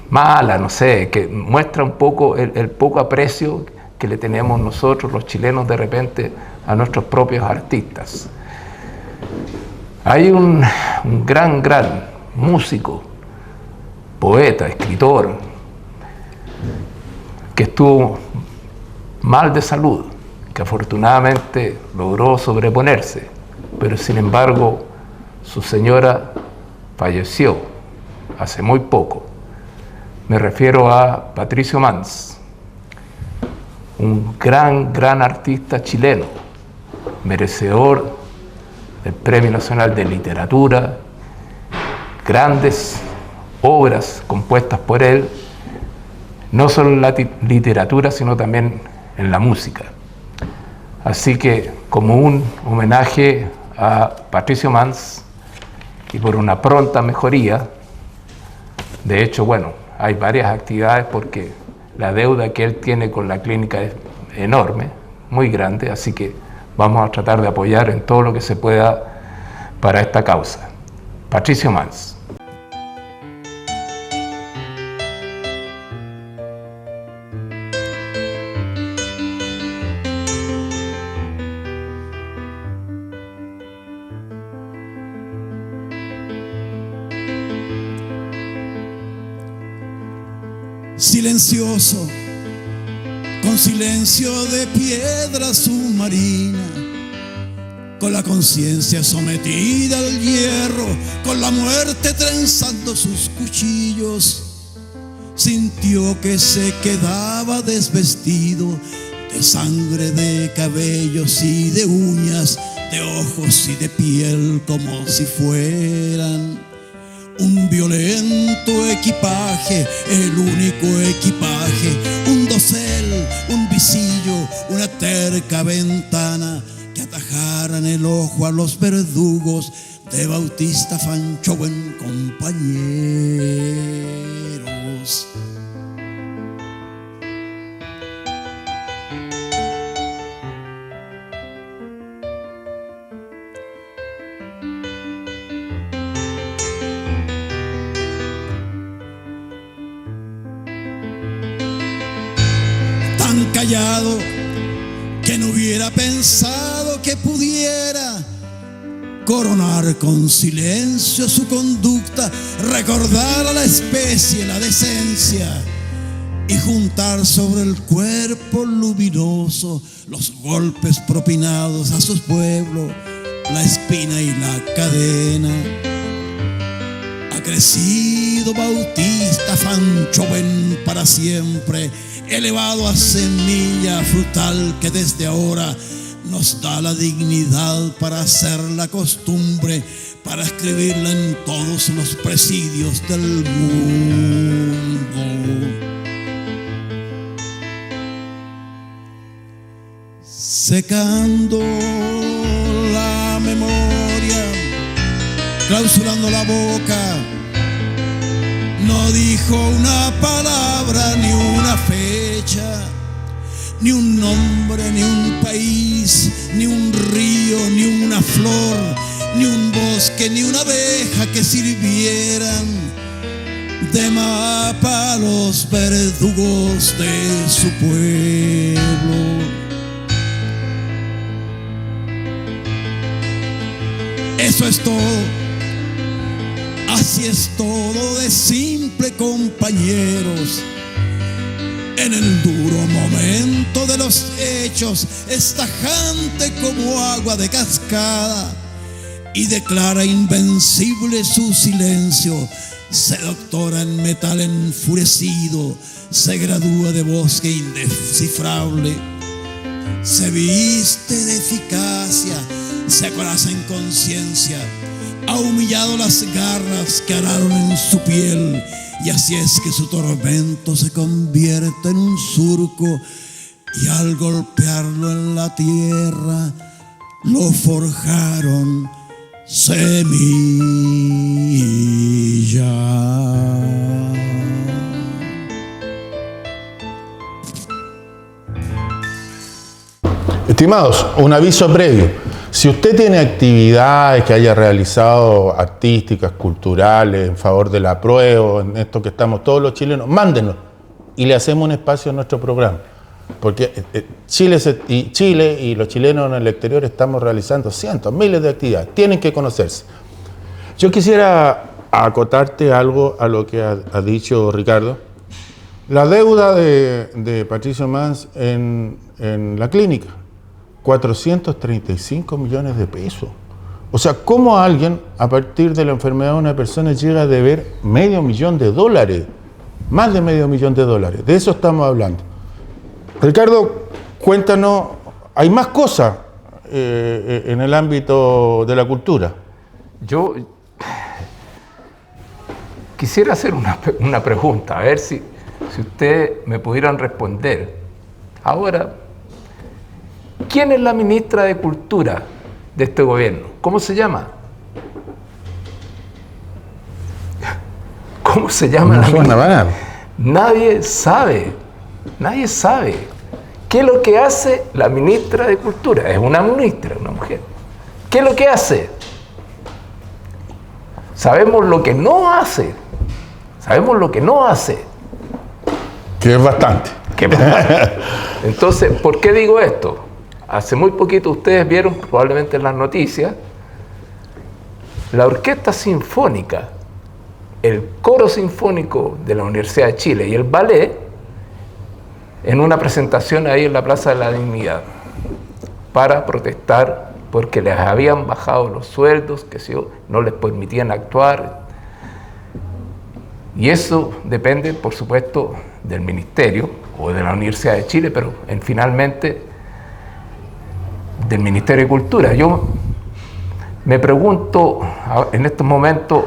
mala, no sé, que muestra un poco el poco aprecio que le tenemos nosotros, los chilenos, de repente a nuestros propios artistas. Hay un gran músico, poeta, escritor, que estuvo mal de salud, que afortunadamente logró sobreponerse, pero sin embargo su señora falleció hace muy poco. Me refiero a Patricio Mans, un gran artista chileno, merecedor del Premio Nacional de Literatura, grandes obras compuestas por él, no solo en la literatura, sino también en la música. Así que, como un homenaje a Patricio Mans y por una pronta mejoría, de hecho, bueno, hay varias actividades porque la deuda que él tiene con la clínica es enorme, muy grande, así que vamos a tratar de apoyar en todo lo que se pueda para esta causa. Patricio Mans. Silencioso, con silencio de piedra submarina, con la conciencia sometida al hierro, con la muerte trenzando sus cuchillos, sintió que se quedaba desvestido de sangre, de cabellos y de uñas, de ojos y de piel, como si fueran un violento equipaje, el único equipaje, un dosel, un visillo, una terca ventana que atajaran el ojo a los verdugos de Bautista Fancho, buen compañeros. Callado, que no hubiera pensado que pudiera coronar con silencio su conducta, recordar a la especie la decencia y juntar sobre el cuerpo luminoso los golpes propinados a su pueblo, la espina y la cadena. Ha crecido Bautista Fancho Ben para siempre, elevado a semilla frutal que desde ahora nos da la dignidad para hacer la costumbre, para escribirla en todos los presidios del mundo. Secando la memoria, clausurando la boca, no dijo una palabra, ni una fecha, ni un nombre, ni un país, ni un río, ni una flor, ni un bosque, ni una abeja que sirvieran de mapa a los verdugos de su pueblo. Eso es todo. Así es todo de simple, compañeros. En el duro momento de los hechos, es tajante como agua de cascada y declara invencible su silencio. Se doctora en metal enfurecido, se gradúa de bosque indescifrable, se viste de eficacia, se acoraza en conciencia. Ha humillado las garras que araron en su piel, y así es que su tormento se convierte en un surco, y al golpearlo en la tierra lo forjaron semilla. Estimados, un aviso previo. Si usted tiene actividades que haya realizado artísticas, culturales, en favor del apruebo, en esto que estamos todos los chilenos, mándenos y le hacemos un espacio en nuestro programa. Porque Chile y los chilenos en el exterior estamos realizando cientos, miles de actividades. Tienen que conocerse. Yo quisiera acotarte algo a lo que ha dicho Ricardo. La deuda de Patricio Mans en la clínica. 435 millones de pesos. O sea, ¿cómo alguien, a partir de la enfermedad de una persona, llega a deber $500,000? Más de $500,000. De eso estamos hablando. Ricardo, cuéntanos, hay más cosas en el ámbito de la cultura. Yo quisiera hacer una pregunta, a ver si ustedes me pudieran responder. Ahora, ¿quién es la ministra de Cultura de este gobierno? ¿Cómo se llama? ¿Cómo se llama la ministra? Nadie sabe. Nadie sabe. ¿Qué es lo que hace la ministra de Cultura? Es una ministra, una mujer. ¿Qué es lo que hace? Sabemos lo que no hace. Sabemos lo que no hace. Que es bastante. Entonces, ¿por qué digo esto? Hace muy poquito ustedes vieron, probablemente en las noticias, la Orquesta Sinfónica, el Coro Sinfónico de la Universidad de Chile y el Ballet, en una presentación ahí en la Plaza de la Dignidad, para protestar porque les habían bajado los sueldos, que no les permitían actuar. Y eso depende, por supuesto, del Ministerio o de la Universidad de Chile, pero finalmente del Ministerio de Cultura. Yo me pregunto en estos momentos,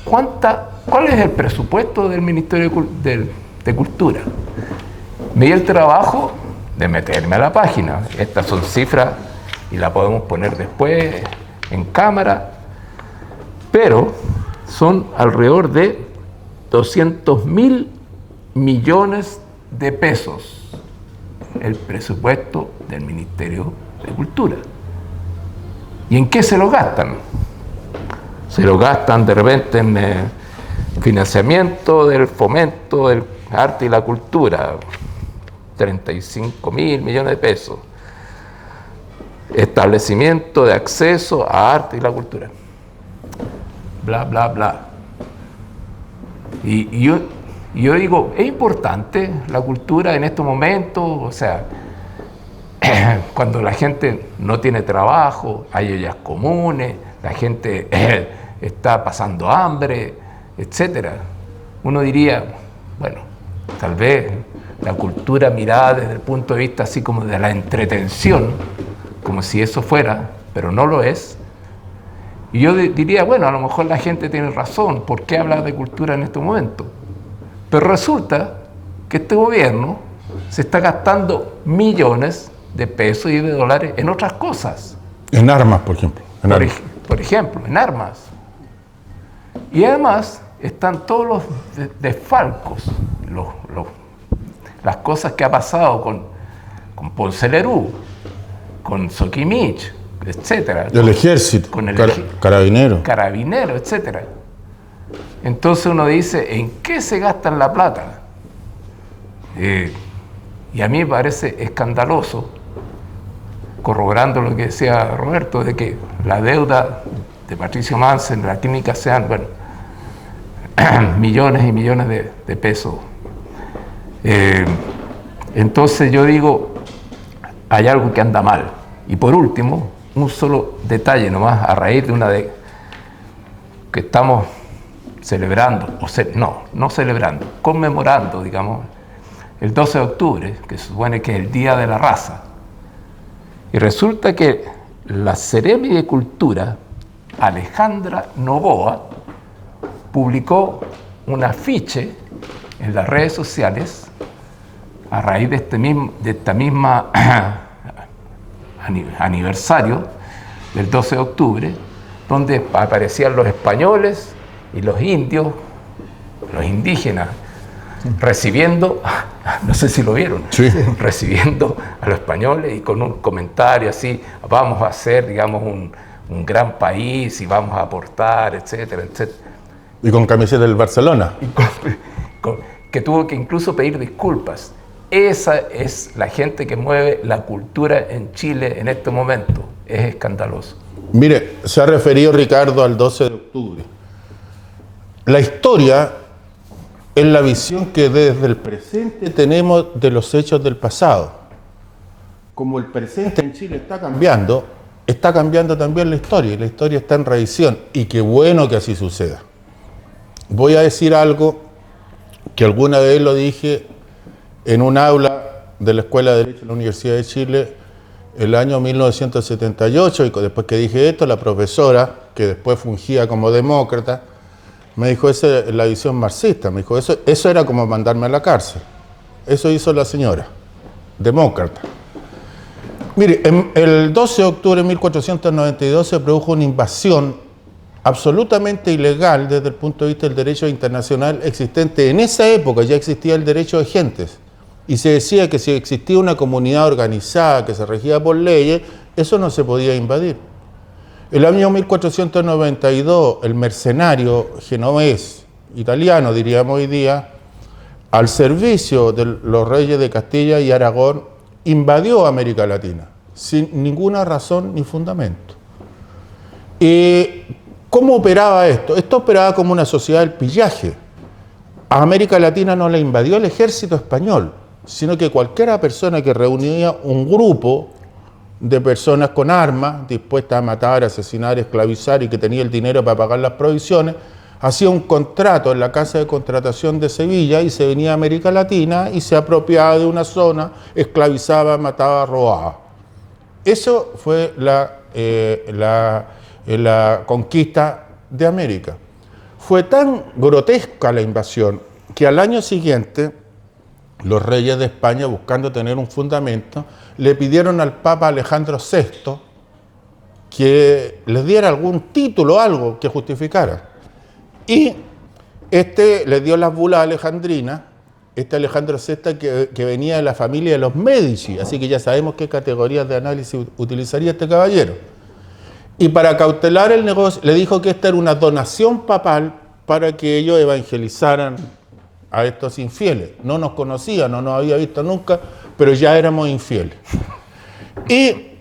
¿cuál es el presupuesto del Ministerio de Cultura? Me di el trabajo de meterme a la página. Estas son cifras y la podemos poner después en cámara, pero son alrededor de 200.000 millones de pesos el presupuesto del Ministerio de Cultura. ¿Y en qué se lo gastan? Se lo gastan de repente en financiamiento del fomento del arte y la cultura, 35.000 millones de pesos. Establecimiento de acceso a arte y la cultura. Bla, bla, bla. Y yo digo, ¿es importante la cultura en estos momentos? O sea, cuando la gente no tiene trabajo, hay ollas comunes, la gente está pasando hambre, etcétera. Uno diría, bueno, tal vez la cultura mirada desde el punto de vista así como de la entretención, como si eso fuera, pero no lo es. Y yo diría, bueno, a lo mejor la gente tiene razón, ¿por qué hablar de cultura en este momento? Pero resulta que este gobierno se está gastando millones de pesos y de dólares en otras cosas. En armas, por ejemplo. Por ejemplo, en armas. Y además están todos los desfalcos, las cosas que ha pasado con Ponce Lerú, con Soquimich, etcétera. El ejército, con el carabinero, etcétera. Entonces uno dice, ¿en qué se gastan la plata? Y a mí me parece escandaloso, corroborando lo que decía Roberto, de que la deuda de Patricio Mansen, de la clínica sean, bueno, millones y millones de pesos. Entonces yo digo, hay algo que anda mal. Y por último, un solo detalle nomás, a raíz de que estamos celebrando, no celebrando, conmemorando, digamos, el 12 de octubre, que se supone que es el Día de la Raza. Y resulta que la Seremi de Cultura, Alejandra Novoa, publicó un afiche en las redes sociales a raíz de esta misma aniversario del 12 de octubre, donde aparecían los españoles y los indios, los indígenas, recibiendo, no sé si lo vieron, sí, recibiendo a los españoles y con un comentario así, vamos a hacer, digamos, un gran país y vamos a aportar, etcétera, etcétera. Y con camiseta del Barcelona. Que tuvo que incluso pedir disculpas. Esa es la gente que mueve la cultura en Chile en este momento. Es escandaloso. Mire, se ha referido Ricardo al 12 de octubre. La historia es la visión que desde el presente tenemos de los hechos del pasado. Como el presente en Chile está cambiando, está cambiando también la historia, y la historia está en revisión, y qué bueno que así suceda. Voy a decir algo que alguna vez lo dije en un aula de la Escuela de Derecho de la Universidad de Chile el año 1978, y después que dije esto, la profesora, que después fungía como demócrata, me dijo, esa es la visión marxista, me dijo, eso era como mandarme a la cárcel. Eso hizo la señora, demócrata. Mire, el 12 de octubre de 1492 se produjo una invasión absolutamente ilegal desde el punto de vista del derecho internacional existente. En esa época ya existía el derecho de gentes, y se decía que si existía una comunidad organizada que se regía por leyes, eso no se podía invadir. El año 1492, el mercenario genovés, italiano diríamos hoy día, al servicio de los reyes de Castilla y Aragón, invadió América Latina, sin ninguna razón ni fundamento. ¿Cómo operaba esto? Esto operaba como una sociedad del pillaje. A América Latina no la invadió el ejército español, sino que cualquier persona que reunía un grupo de personas con armas, dispuestas a matar, asesinar, esclavizar, y que tenía el dinero para pagar las provisiones, hacía un contrato en la Casa de Contratación de Sevilla y se venía a América Latina y se apropiaba de una zona, esclavizaba, mataba, robaba. Eso fue la conquista de América. Fue tan grotesca la invasión que al año siguiente los reyes de España, buscando tener un fundamento, le pidieron al Papa Alejandro VI que les diera algún título, algo que justificara. Y le dio las bulas alejandrinas, Alejandro VI que venía de la familia de los Médici, así que ya sabemos qué categorías de análisis utilizaría este caballero. Y para cautelar el negocio, le dijo que esta era una donación papal para que ellos evangelizaran a estos infieles. No nos conocía, no nos había visto nunca, pero ya éramos infieles. Y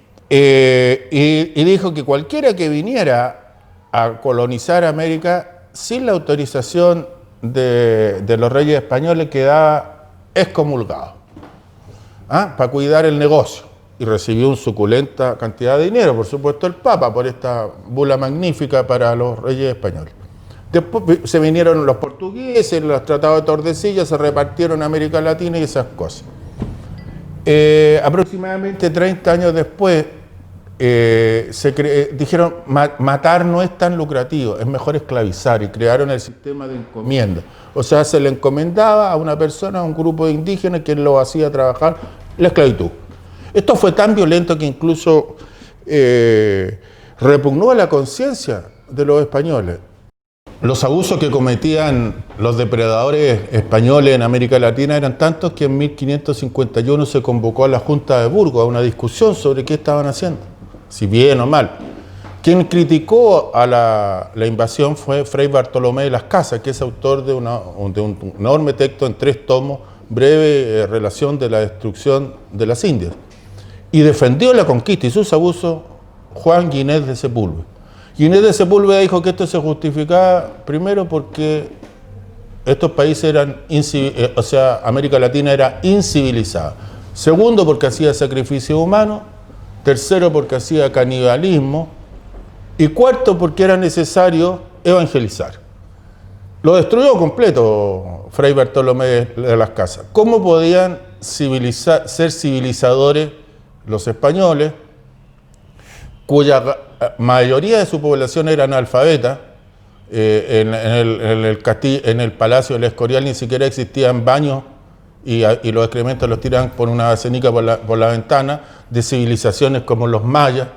dijo que cualquiera que viniera a colonizar América sin la autorización de los reyes españoles quedaba excomulgado, para cuidar el negocio. Y recibió una suculenta cantidad de dinero, por supuesto el Papa, por esta bula magnífica para los reyes españoles. Después se vinieron los portugueses, los tratados de Tordesillas, se repartieron a América Latina y esas cosas. Aproximadamente 30 años después, dijeron, matar no es tan lucrativo, es mejor esclavizar, y crearon el sistema de encomienda. O sea, se le encomendaba a una persona, a un grupo de indígenas, que lo hacía trabajar la esclavitud. Esto fue tan violento que incluso repugnó a la conciencia de los españoles. Los abusos que cometían los depredadores españoles en América Latina eran tantos que en 1551 se convocó a la Junta de Burgos a una discusión sobre qué estaban haciendo, si bien o mal. Quien criticó a la invasión fue Fray Bartolomé de las Casas, que es autor de un enorme texto en 3 tomos, breve relación de la destrucción de las Indias. Y defendió la conquista y sus abusos Juan Ginés de Sepúlveda. Ginés de Sepúlveda dijo que esto se justificaba primero porque estos países América Latina era incivilizada. Segundo, porque hacía sacrificio humano. Tercero, porque hacía canibalismo. Y cuarto, porque era necesario evangelizar. Lo destruyó completo Fray Bartolomé de las Casas. ¿Cómo podían ser civilizadores los españoles, cuya mayoría de su población era analfabeta? En el Palacio del Escorial ni siquiera existían baños y los excrementos los tiraban por una cenica por la ventana, de civilizaciones como los mayas,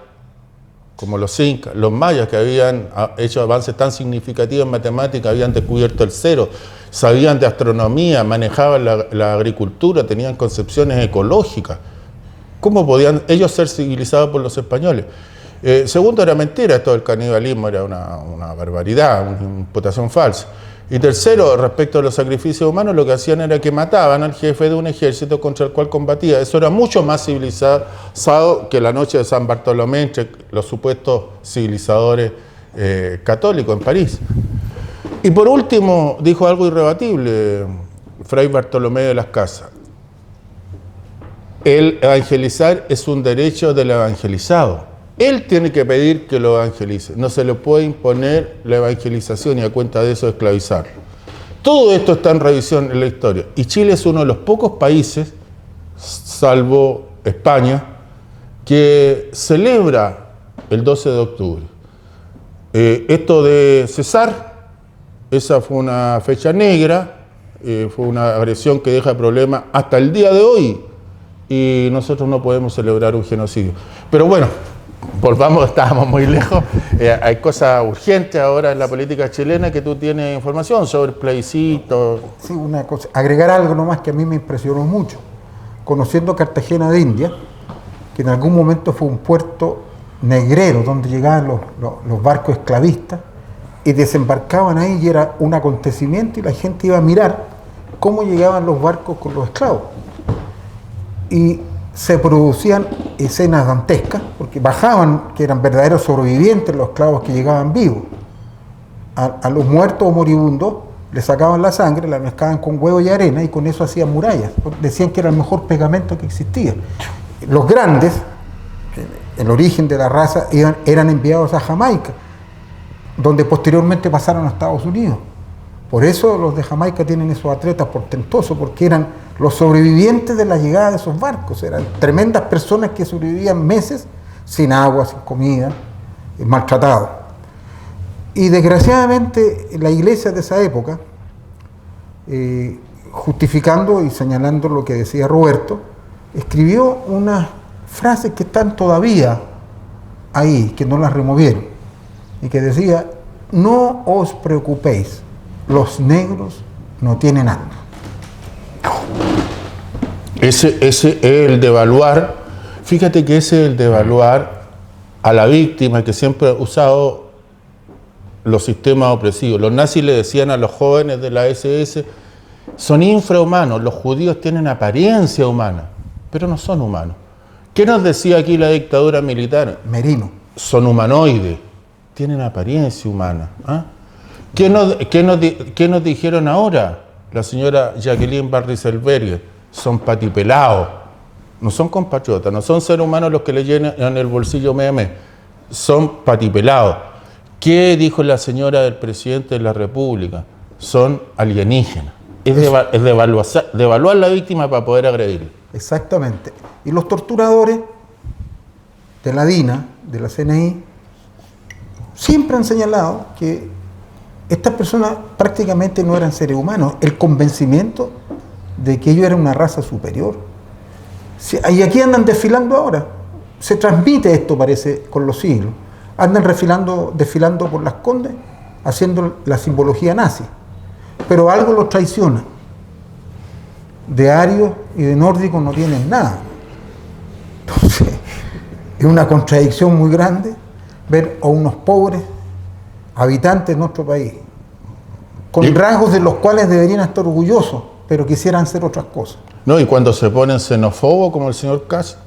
como los incas. Los mayas, que habían hecho avances tan significativos en matemáticas, habían descubierto el cero, sabían de astronomía, manejaban la agricultura, tenían concepciones ecológicas. ¿Cómo podían ellos ser civilizados por los españoles? Segundo, era mentira, esto del canibalismo era una barbaridad, una imputación falsa. Y tercero, respecto a los sacrificios humanos, lo que hacían era que mataban al jefe de un ejército contra el cual combatía. Eso era mucho más civilizado que la noche de San Bartolomé entre los supuestos civilizadores católicos en París. Y por último, dijo algo irrebatible Fray Bartolomé de las Casas. El evangelizar es un derecho del evangelizado. Él tiene que pedir que lo evangelice. No se le puede imponer la evangelización y a cuenta de eso esclavizar. Todo esto está en revisión en la historia. Y Chile es uno de los pocos países, salvo España, que celebra el 12 de octubre. Esto de cesar, esa fue una fecha negra, fue una agresión que deja problemas hasta el día de hoy. Y nosotros no podemos celebrar un genocidio. Pero bueno, volvamos, estábamos muy lejos. Hay cosas urgentes ahora en la política chilena que tú tienes información sobre plebiscito. Sí, una cosa. Agregar algo nomás que a mí me impresionó mucho. Conociendo Cartagena de India, que en algún momento fue un puerto negrero donde llegaban los barcos esclavistas y desembarcaban ahí y era un acontecimiento y la gente iba a mirar cómo llegaban los barcos con los esclavos. Y se producían escenas dantescas, porque bajaban, que eran verdaderos sobrevivientes los esclavos que llegaban vivos. A los muertos o moribundos le sacaban la sangre, la mezclaban con huevo y arena y con eso hacían murallas. Decían que era el mejor pegamento que existía. Los grandes, el origen de la raza, eran enviados a Jamaica, donde posteriormente pasaron a Estados Unidos. Por eso los de Jamaica tienen esos atletas portentosos, porque eran los sobrevivientes de la llegada de esos barcos. Eran tremendas personas que sobrevivían meses sin agua, sin comida, maltratados. Y desgraciadamente la iglesia de esa época, justificando y señalando lo que decía Roberto, escribió unas frases que están todavía ahí, que no las removieron, y que decía: no os preocupéis, los negros no tienen alma. Ese es el devaluar. Fíjate que ese es el devaluar a la víctima que siempre ha usado los sistemas opresivos. Los nazis le decían a los jóvenes de la SS: son infrahumanos, los judíos tienen apariencia humana, pero no son humanos. ¿Qué nos decía aquí la dictadura militar? Merino. Son humanoides, tienen apariencia humana. ¿Ah? ¿Qué nos dijeron ahora? La señora Jacqueline Van Rieselbergher: son patipelados, no son compatriotas, no son seres humanos los que le llenan en el bolsillo mes, son patipelados. ¿Qué dijo la señora del presidente de la República? Son alienígenas. Es devaluar la víctima para poder agredirle. Exactamente. Y los torturadores de la DINA, de la CNI, siempre han señalado que estas personas prácticamente no eran seres humanos. El convencimiento de que ellos eran una raza superior. Y aquí andan desfilando ahora. Se transmite esto, parece, con los siglos. Andan desfilando por Las Condes, haciendo la simbología nazi. Pero algo los traiciona. De arios y de nórdicos no tienen nada. Entonces, es una contradicción muy grande ver a unos pobres habitantes de nuestro país, con rasgos de los cuales deberían estar orgullosos, pero quisieran hacer otras cosas. No, y cuando se ponen xenófobos como el señor Kast.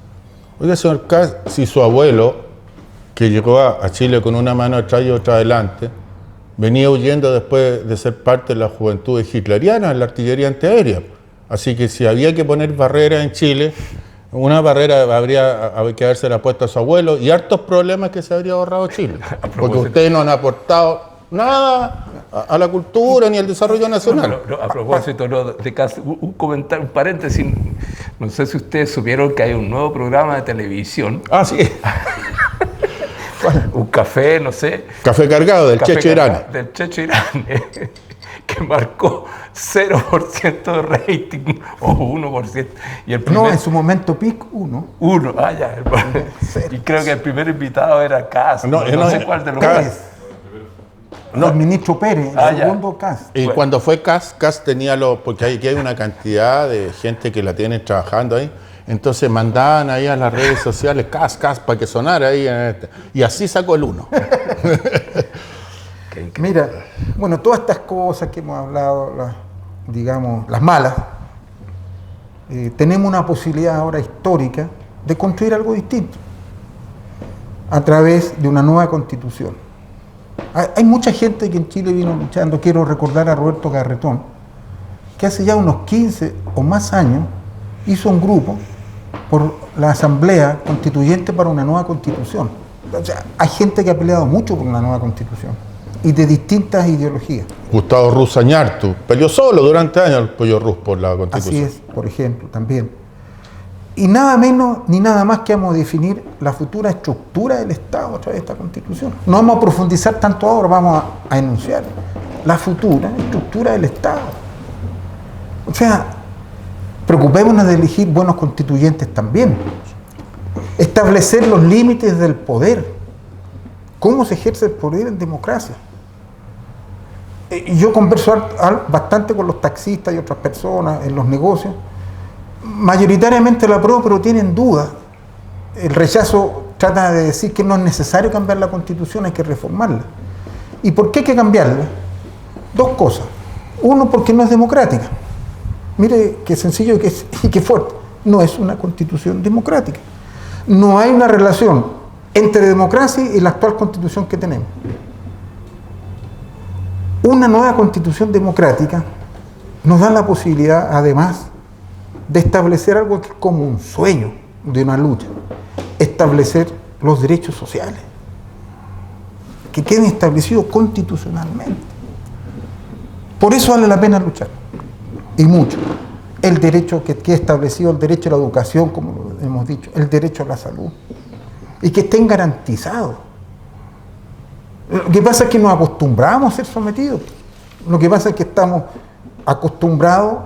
Oiga, señor Kast, si su abuelo, que llegó a Chile con una mano atrás y otra adelante, venía huyendo después de ser parte de la juventud hitleriana en la artillería antiaérea. Así que si había que poner barreras en Chile, una barrera habría que haberse puesto a su abuelo y hartos problemas que se habría ahorrado Chile. Porque ustedes no han aportado nada a la cultura ni al desarrollo nacional. A propósito de Kast, un comentario, un paréntesis. No sé si ustedes supieron que hay un nuevo programa de televisión. Ah, sí. Un café, no sé. Café cargado del Checho Irán. Del Checho Irán, que marcó 0% de rating o 1%. Y el primer, no, en su momento peak 1. Ya. Y creo que el primer invitado era Kast. No sé cuál de los Kast. No, el ministro Pérez, el segundo Kast. Y cuando fue Kast tenía porque aquí hay una cantidad de gente que la tiene trabajando ahí. Entonces mandaban ahí a las redes sociales Kast para que sonara ahí. Y así sacó el 1. Mira, bueno, todas estas cosas que hemos hablado, las malas, tenemos una posibilidad ahora histórica de construir algo distinto a través de una nueva constitución. Hay mucha gente que en Chile vino luchando. Quiero recordar a Roberto Garretón, que hace ya unos 15 o más años hizo un grupo por la Asamblea Constituyente para una nueva constitución. O sea, hay gente que ha peleado mucho por una nueva constitución y de distintas ideologías. Gustavo Ruz Sañartu peleó solo durante años el Pollo Ruz por la constitución. Así es, por ejemplo, también. Y nada menos ni nada más que vamos a definir la futura estructura del Estado a través de esta constitución. No vamos a profundizar tanto ahora, vamos a enunciar la futura estructura del Estado. O sea, preocupémonos de elegir buenos constituyentes también. Establecer los límites del poder. ¿Cómo se ejerce el poder en democracia? Yo converso bastante con los taxistas y otras personas en los negocios. Mayoritariamente la apruebo, pero tienen dudas. El rechazo trata de decir que no es necesario cambiar la Constitución, hay que reformarla. ¿Y por qué hay que cambiarla? Dos cosas. Uno, porque no es democrática. Mire qué sencillo y qué fuerte. No es una Constitución democrática. No hay una relación entre democracia y la actual Constitución que tenemos. Una nueva Constitución democrática nos da la posibilidad, además, de establecer algo que es como un sueño de una lucha, establecer los derechos sociales, que queden establecidos constitucionalmente. Por eso vale la pena luchar, y mucho. El derecho que quede establecido, el derecho a la educación, como lo hemos dicho, el derecho a la salud, y que estén garantizados. Lo que pasa es que nos acostumbramos a ser sometidos. Lo que pasa es que estamos acostumbrados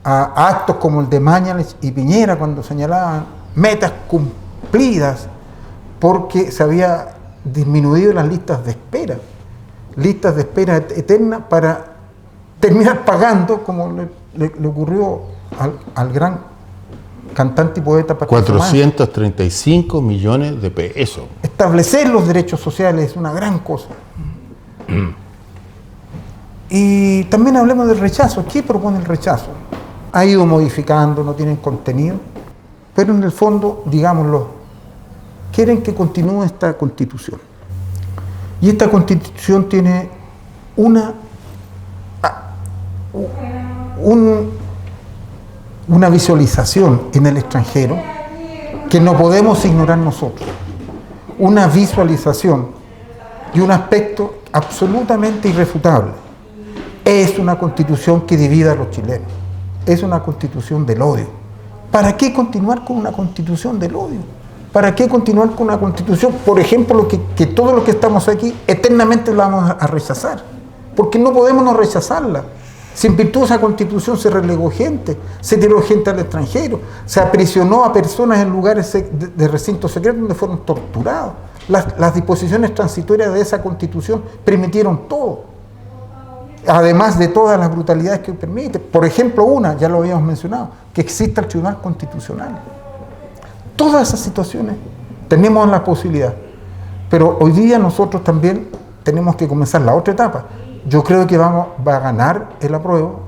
a actos como el de Mañalich y Piñera, cuando señalaban metas cumplidas porque se había disminuido las listas de espera eternas para terminar pagando, como le ocurrió al gran cantante y poeta Patricio Mann. 435 millones de pesos. Establecer los derechos sociales es una gran cosa. Y también hablemos del rechazo. ¿Qué propone el rechazo? Ha ido modificando, no tienen contenido, pero en el fondo, digámoslo, quieren que continúe esta Constitución. Y esta Constitución tiene una visualización en el extranjero que no podemos ignorar nosotros. Una visualización y un aspecto absolutamente irrefutable. Es una Constitución que divide a los chilenos. Es una Constitución del odio. ¿Para qué continuar con una Constitución del odio? ¿Para qué continuar con una Constitución, por ejemplo, que todos los que estamos aquí eternamente la vamos a rechazar? Porque no podemos no rechazarla. Si en virtud de esa Constitución se relegó gente, se tiró gente al extranjero, se aprisionó a personas en lugares de recintos secretos donde fueron torturados. Las disposiciones transitorias de esa Constitución permitieron todo, además de todas las brutalidades que permite. Por ejemplo, ya lo habíamos mencionado, que exista el Tribunal Constitucional. Todas esas situaciones tenemos la posibilidad, pero hoy día nosotros también tenemos que comenzar la otra etapa. Yo creo que va a ganar el apruebo,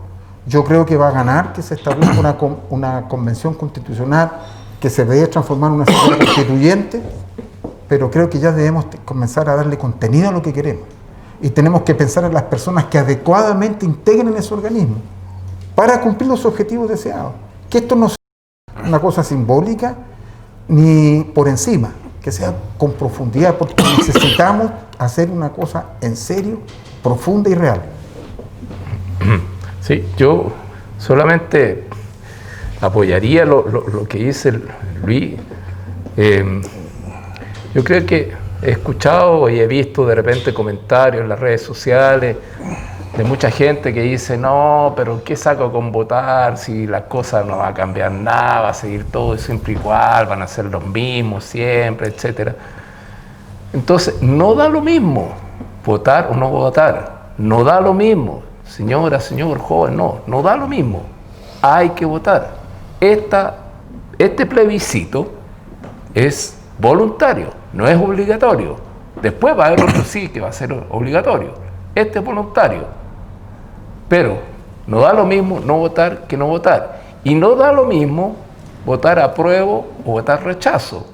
yo creo que va a ganar que se establezca una convención constitucional, que se debe transformar en una asamblea constituyente, pero creo que ya debemos comenzar a darle contenido a lo que queremos. Y tenemos que pensar en las personas que adecuadamente integren ese organismo para cumplir los objetivos deseados. Que esto no sea una cosa simbólica ni por encima, que sea con profundidad, porque necesitamos hacer una cosa en serio, profunda y real. Sí, yo solamente apoyaría lo que dice Luis. Yo creo que he escuchado y he visto de repente comentarios en las redes sociales de mucha gente que dice: no, pero ¿qué saco con votar si las cosas no van a cambiar nada, va a seguir todo siempre igual, van a ser los mismos siempre, etcétera? Entonces, no da lo mismo votar o no votar, no da lo mismo, señora, señor, joven, no da lo mismo, hay que votar. Este plebiscito es voluntario, no es obligatorio. Después va a haber otro sí que va a ser obligatorio. Este es voluntario. Pero no da lo mismo no votar que no votar. Y no da lo mismo votar apruebo o votar rechazo.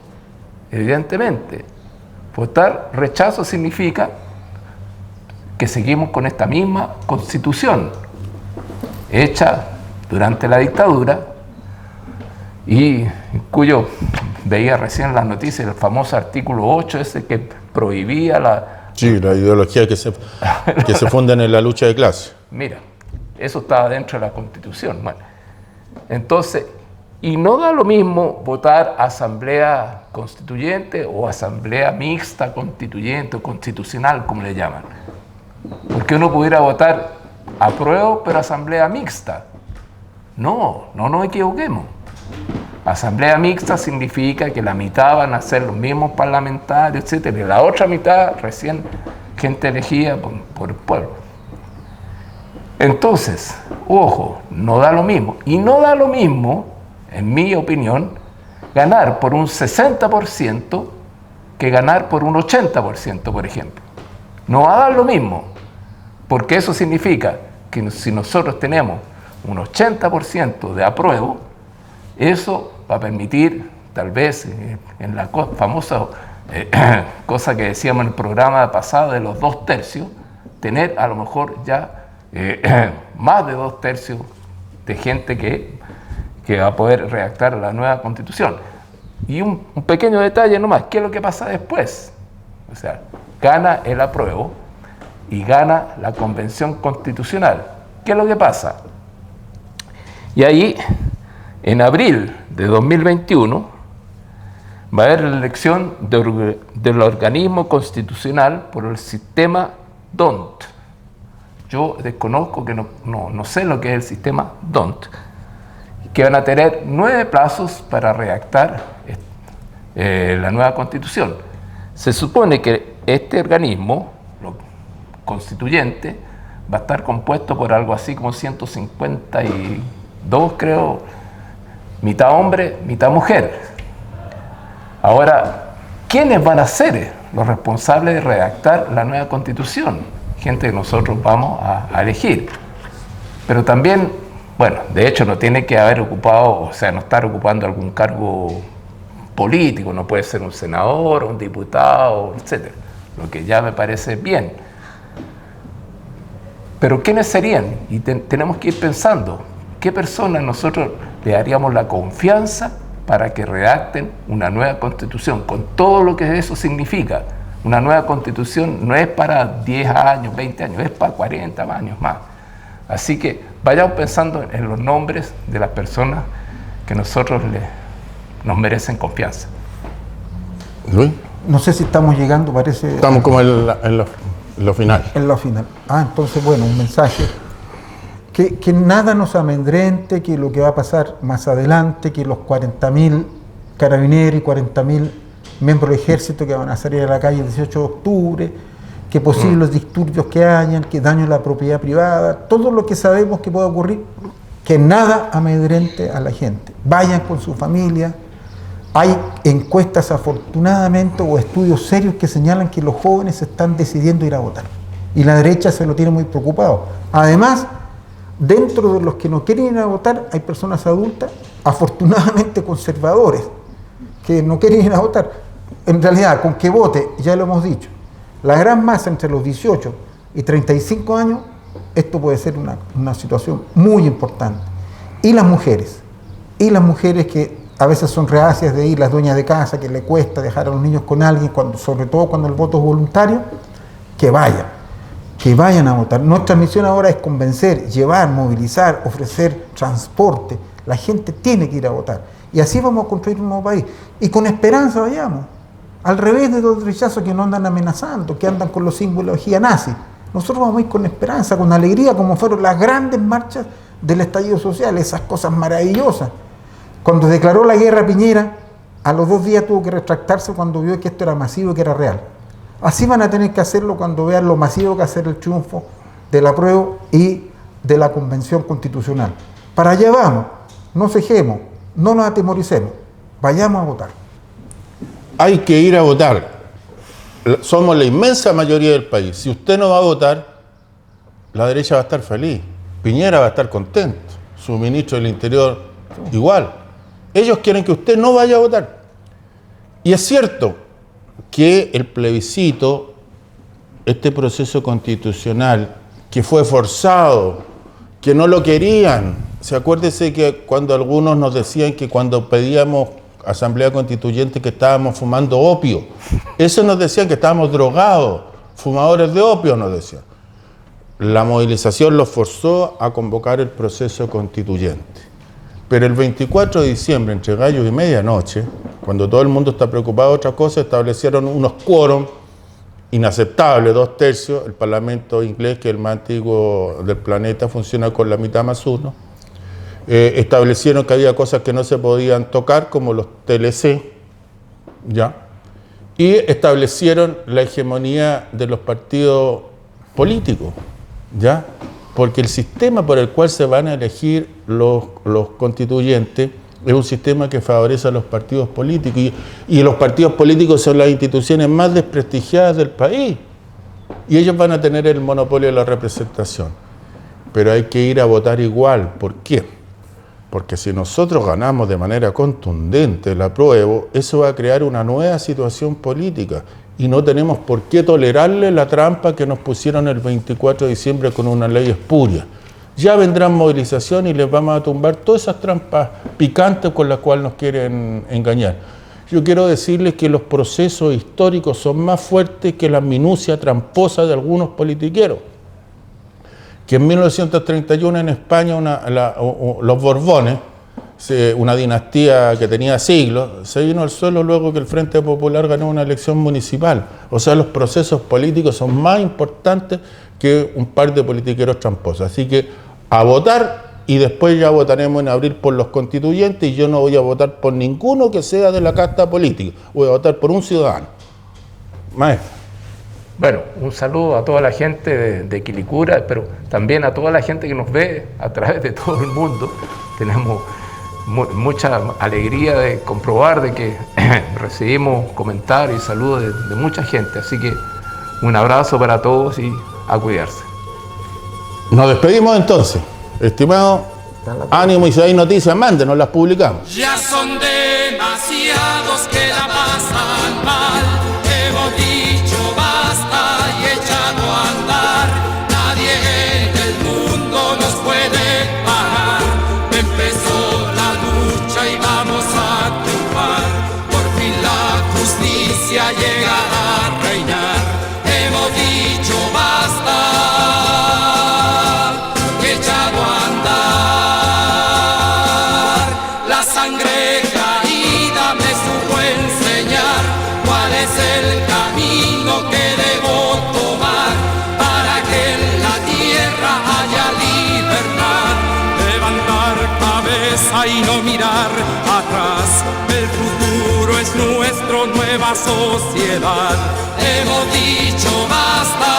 Evidentemente. Votar rechazo significa que seguimos con esta misma Constitución hecha durante la dictadura y cuyo veía recién en las noticias el famoso artículo 8, ese que prohibía la... Sí, la ideología que se funden en la lucha de clase. Mira, eso estaba dentro de la Constitución. Bueno, entonces, y no da lo mismo votar asamblea constituyente o asamblea mixta constituyente o constitucional, como le llaman. Porque uno pudiera votar apruebo, pero asamblea mixta. No nos equivoquemos. Asamblea mixta significa que la mitad van a ser los mismos parlamentarios, etcétera, y la otra mitad recién gente elegida por el pueblo. Entonces, ojo, no da lo mismo. Y no da lo mismo, en mi opinión, ganar por un 60% que ganar por un 80%, por ejemplo. No va a dar lo mismo, porque eso significa que si nosotros tenemos un 80% de apruebo, eso va a permitir, tal vez, en la famosa cosa que decíamos en el programa pasado de los 2/3, tener a lo mejor ya más de 2/3 de gente que va a poder redactar la nueva Constitución. Y un pequeño detalle nomás, ¿qué es lo que pasa después? O sea, gana el apruebo y gana la Convención Constitucional. ¿Qué es lo que pasa? Y ahí, en abril de 2021, va a haber la elección del organismo constitucional por el sistema DONT. Yo desconozco, que no sé lo que es el sistema DONT, que van a tener 9 plazos para redactar la nueva Constitución. Se supone que este organismo constituyente va a estar compuesto por algo así como 152, creo, mitad hombre, mitad mujer. Ahora, ¿quiénes van a ser los responsables de redactar la nueva Constitución? Gente que nosotros vamos a elegir. Pero también, bueno, de hecho no tiene que haber ocupado, o sea, no estar ocupando algún cargo político, no puede ser un senador, un diputado, etc. Lo que ya me parece bien. Pero ¿quiénes serían? Y tenemos que ir pensando, ¿qué personas nosotros le daríamos la confianza para que redacten una nueva Constitución, con todo lo que eso significa? Una nueva Constitución no es para 10 años, 20 años, es para 40 años más. Así que vayamos pensando en los nombres de las personas que nosotros nos merecen confianza. Luis. No sé si estamos llegando, parece... Estamos como en lo final. En lo final. Entonces, bueno, un mensaje. Que nada nos amedrente, que lo que va a pasar más adelante, que los 40.000 carabineros y 40.000 miembros del ejército que van a salir a la calle el 18 de octubre, que posibles disturbios que hayan, que daño a la propiedad privada, todo lo que sabemos que puede ocurrir, que nada amedrente a la gente. Vayan con su familia. Hay encuestas, afortunadamente, o estudios serios que señalan que los jóvenes están decidiendo ir a votar. Y la derecha se lo tiene muy preocupado. Además, dentro de los que no quieren ir a votar, hay personas adultas, afortunadamente conservadores, que no quieren ir a votar. En realidad, con que vote, ya lo hemos dicho, la gran masa entre los 18 y 35 años, esto puede ser una situación muy importante. Y las mujeres que a veces son reacias de ir, las dueñas de casa, que le cuesta dejar a los niños con alguien, sobre todo cuando el voto es voluntario, que vayan a votar. Nuestra misión ahora es convencer, llevar, movilizar, ofrecer transporte. La gente tiene que ir a votar. Y así vamos a construir un nuevo país. Y con esperanza vayamos. Al revés de los rechazos que nos andan amenazando, que andan con los simbología nazi. Nosotros vamos a ir con esperanza, con alegría, como fueron las grandes marchas del estallido social, esas cosas maravillosas. Cuando declaró la guerra Piñera, a los 2 días tuvo que retractarse cuando vio que esto era masivo y que era real. Así van a tener que hacerlo cuando vean lo masivo que va a ser el triunfo del apruebo y de la Convención Constitucional. Para allá vamos, no cejemos, no nos atemoricemos, vayamos a votar. Hay que ir a votar. Somos la inmensa mayoría del país. Si usted no va a votar, la derecha va a estar feliz. Piñera va a estar contento. Su ministro del Interior igual. Ellos quieren que usted no vaya a votar. Y es cierto que el plebiscito, este proceso constitucional, que fue forzado, que no lo querían. Acuérdese que cuando algunos nos decían que cuando pedíamos asamblea constituyente que estábamos fumando opio. Eso nos decían, que estábamos drogados, fumadores de opio, nos decían. La movilización los forzó a convocar el proceso constituyente. Pero el 24 de diciembre, entre gallo y medianoche, cuando todo el mundo está preocupado de otra cosa, establecieron unos quórum inaceptables, 2/3. El Parlamento inglés, que es el más antiguo del planeta, funciona con la mitad más uno. Establecieron que había cosas que no se podían tocar, como los TLC, ¿ya? Y establecieron la hegemonía de los partidos políticos, ¿ya? Porque el sistema por el cual se van a elegir los constituyentes es un sistema que favorece a los partidos políticos, y los partidos políticos son las instituciones más desprestigiadas del país, y ellos van a tener el monopolio de la representación. Pero hay que ir a votar igual. ¿Por qué? Porque si nosotros ganamos de manera contundente el apruebo, eso va a crear una nueva situación política, y no tenemos por qué tolerarle la trampa que nos pusieron el 24 de diciembre con una ley espuria. Ya vendrán movilización y les vamos a tumbar todas esas trampas picantes con las cuales nos quieren engañar. Yo quiero decirles que los procesos históricos son más fuertes que la minucia tramposa de algunos politiqueros. Que en 1931 en España los Borbones, una dinastía que tenía siglos, se vino al suelo luego que el Frente Popular ganó una elección municipal. O sea, los procesos políticos son más importantes que un par de politiqueros tramposos. Así que a votar, y después ya votaremos en abril por los constituyentes, y yo no voy a votar por ninguno que sea de la casta política. Voy a votar por un ciudadano. Maestro. Bueno, un saludo a toda la gente de Quilicura, pero también a toda la gente que nos ve a través de todo el mundo. Tenemos mucha alegría de comprobar de que recibimos comentarios y saludos de mucha gente. Así que un abrazo para todos y a cuidarse. Nos despedimos entonces. Estimado, ánimo, y si hay noticias, mándenos, las publicamos. Ya son demasiados que la pasan mal. Hemos dicho basta y echado a andar. Nadie en el mundo nos puede parar. Empezó la lucha y vamos a triunfar. Por fin la justicia llegará a reinar. Hemos dicho basta y echado a andar. La sangre caída me supo enseñar cuál es el camino que debo tomar para que en la tierra haya libertad. Levantar cabeza y no mirar atrás. El futuro es nuestro, nueva sociedad. Hemos dicho basta.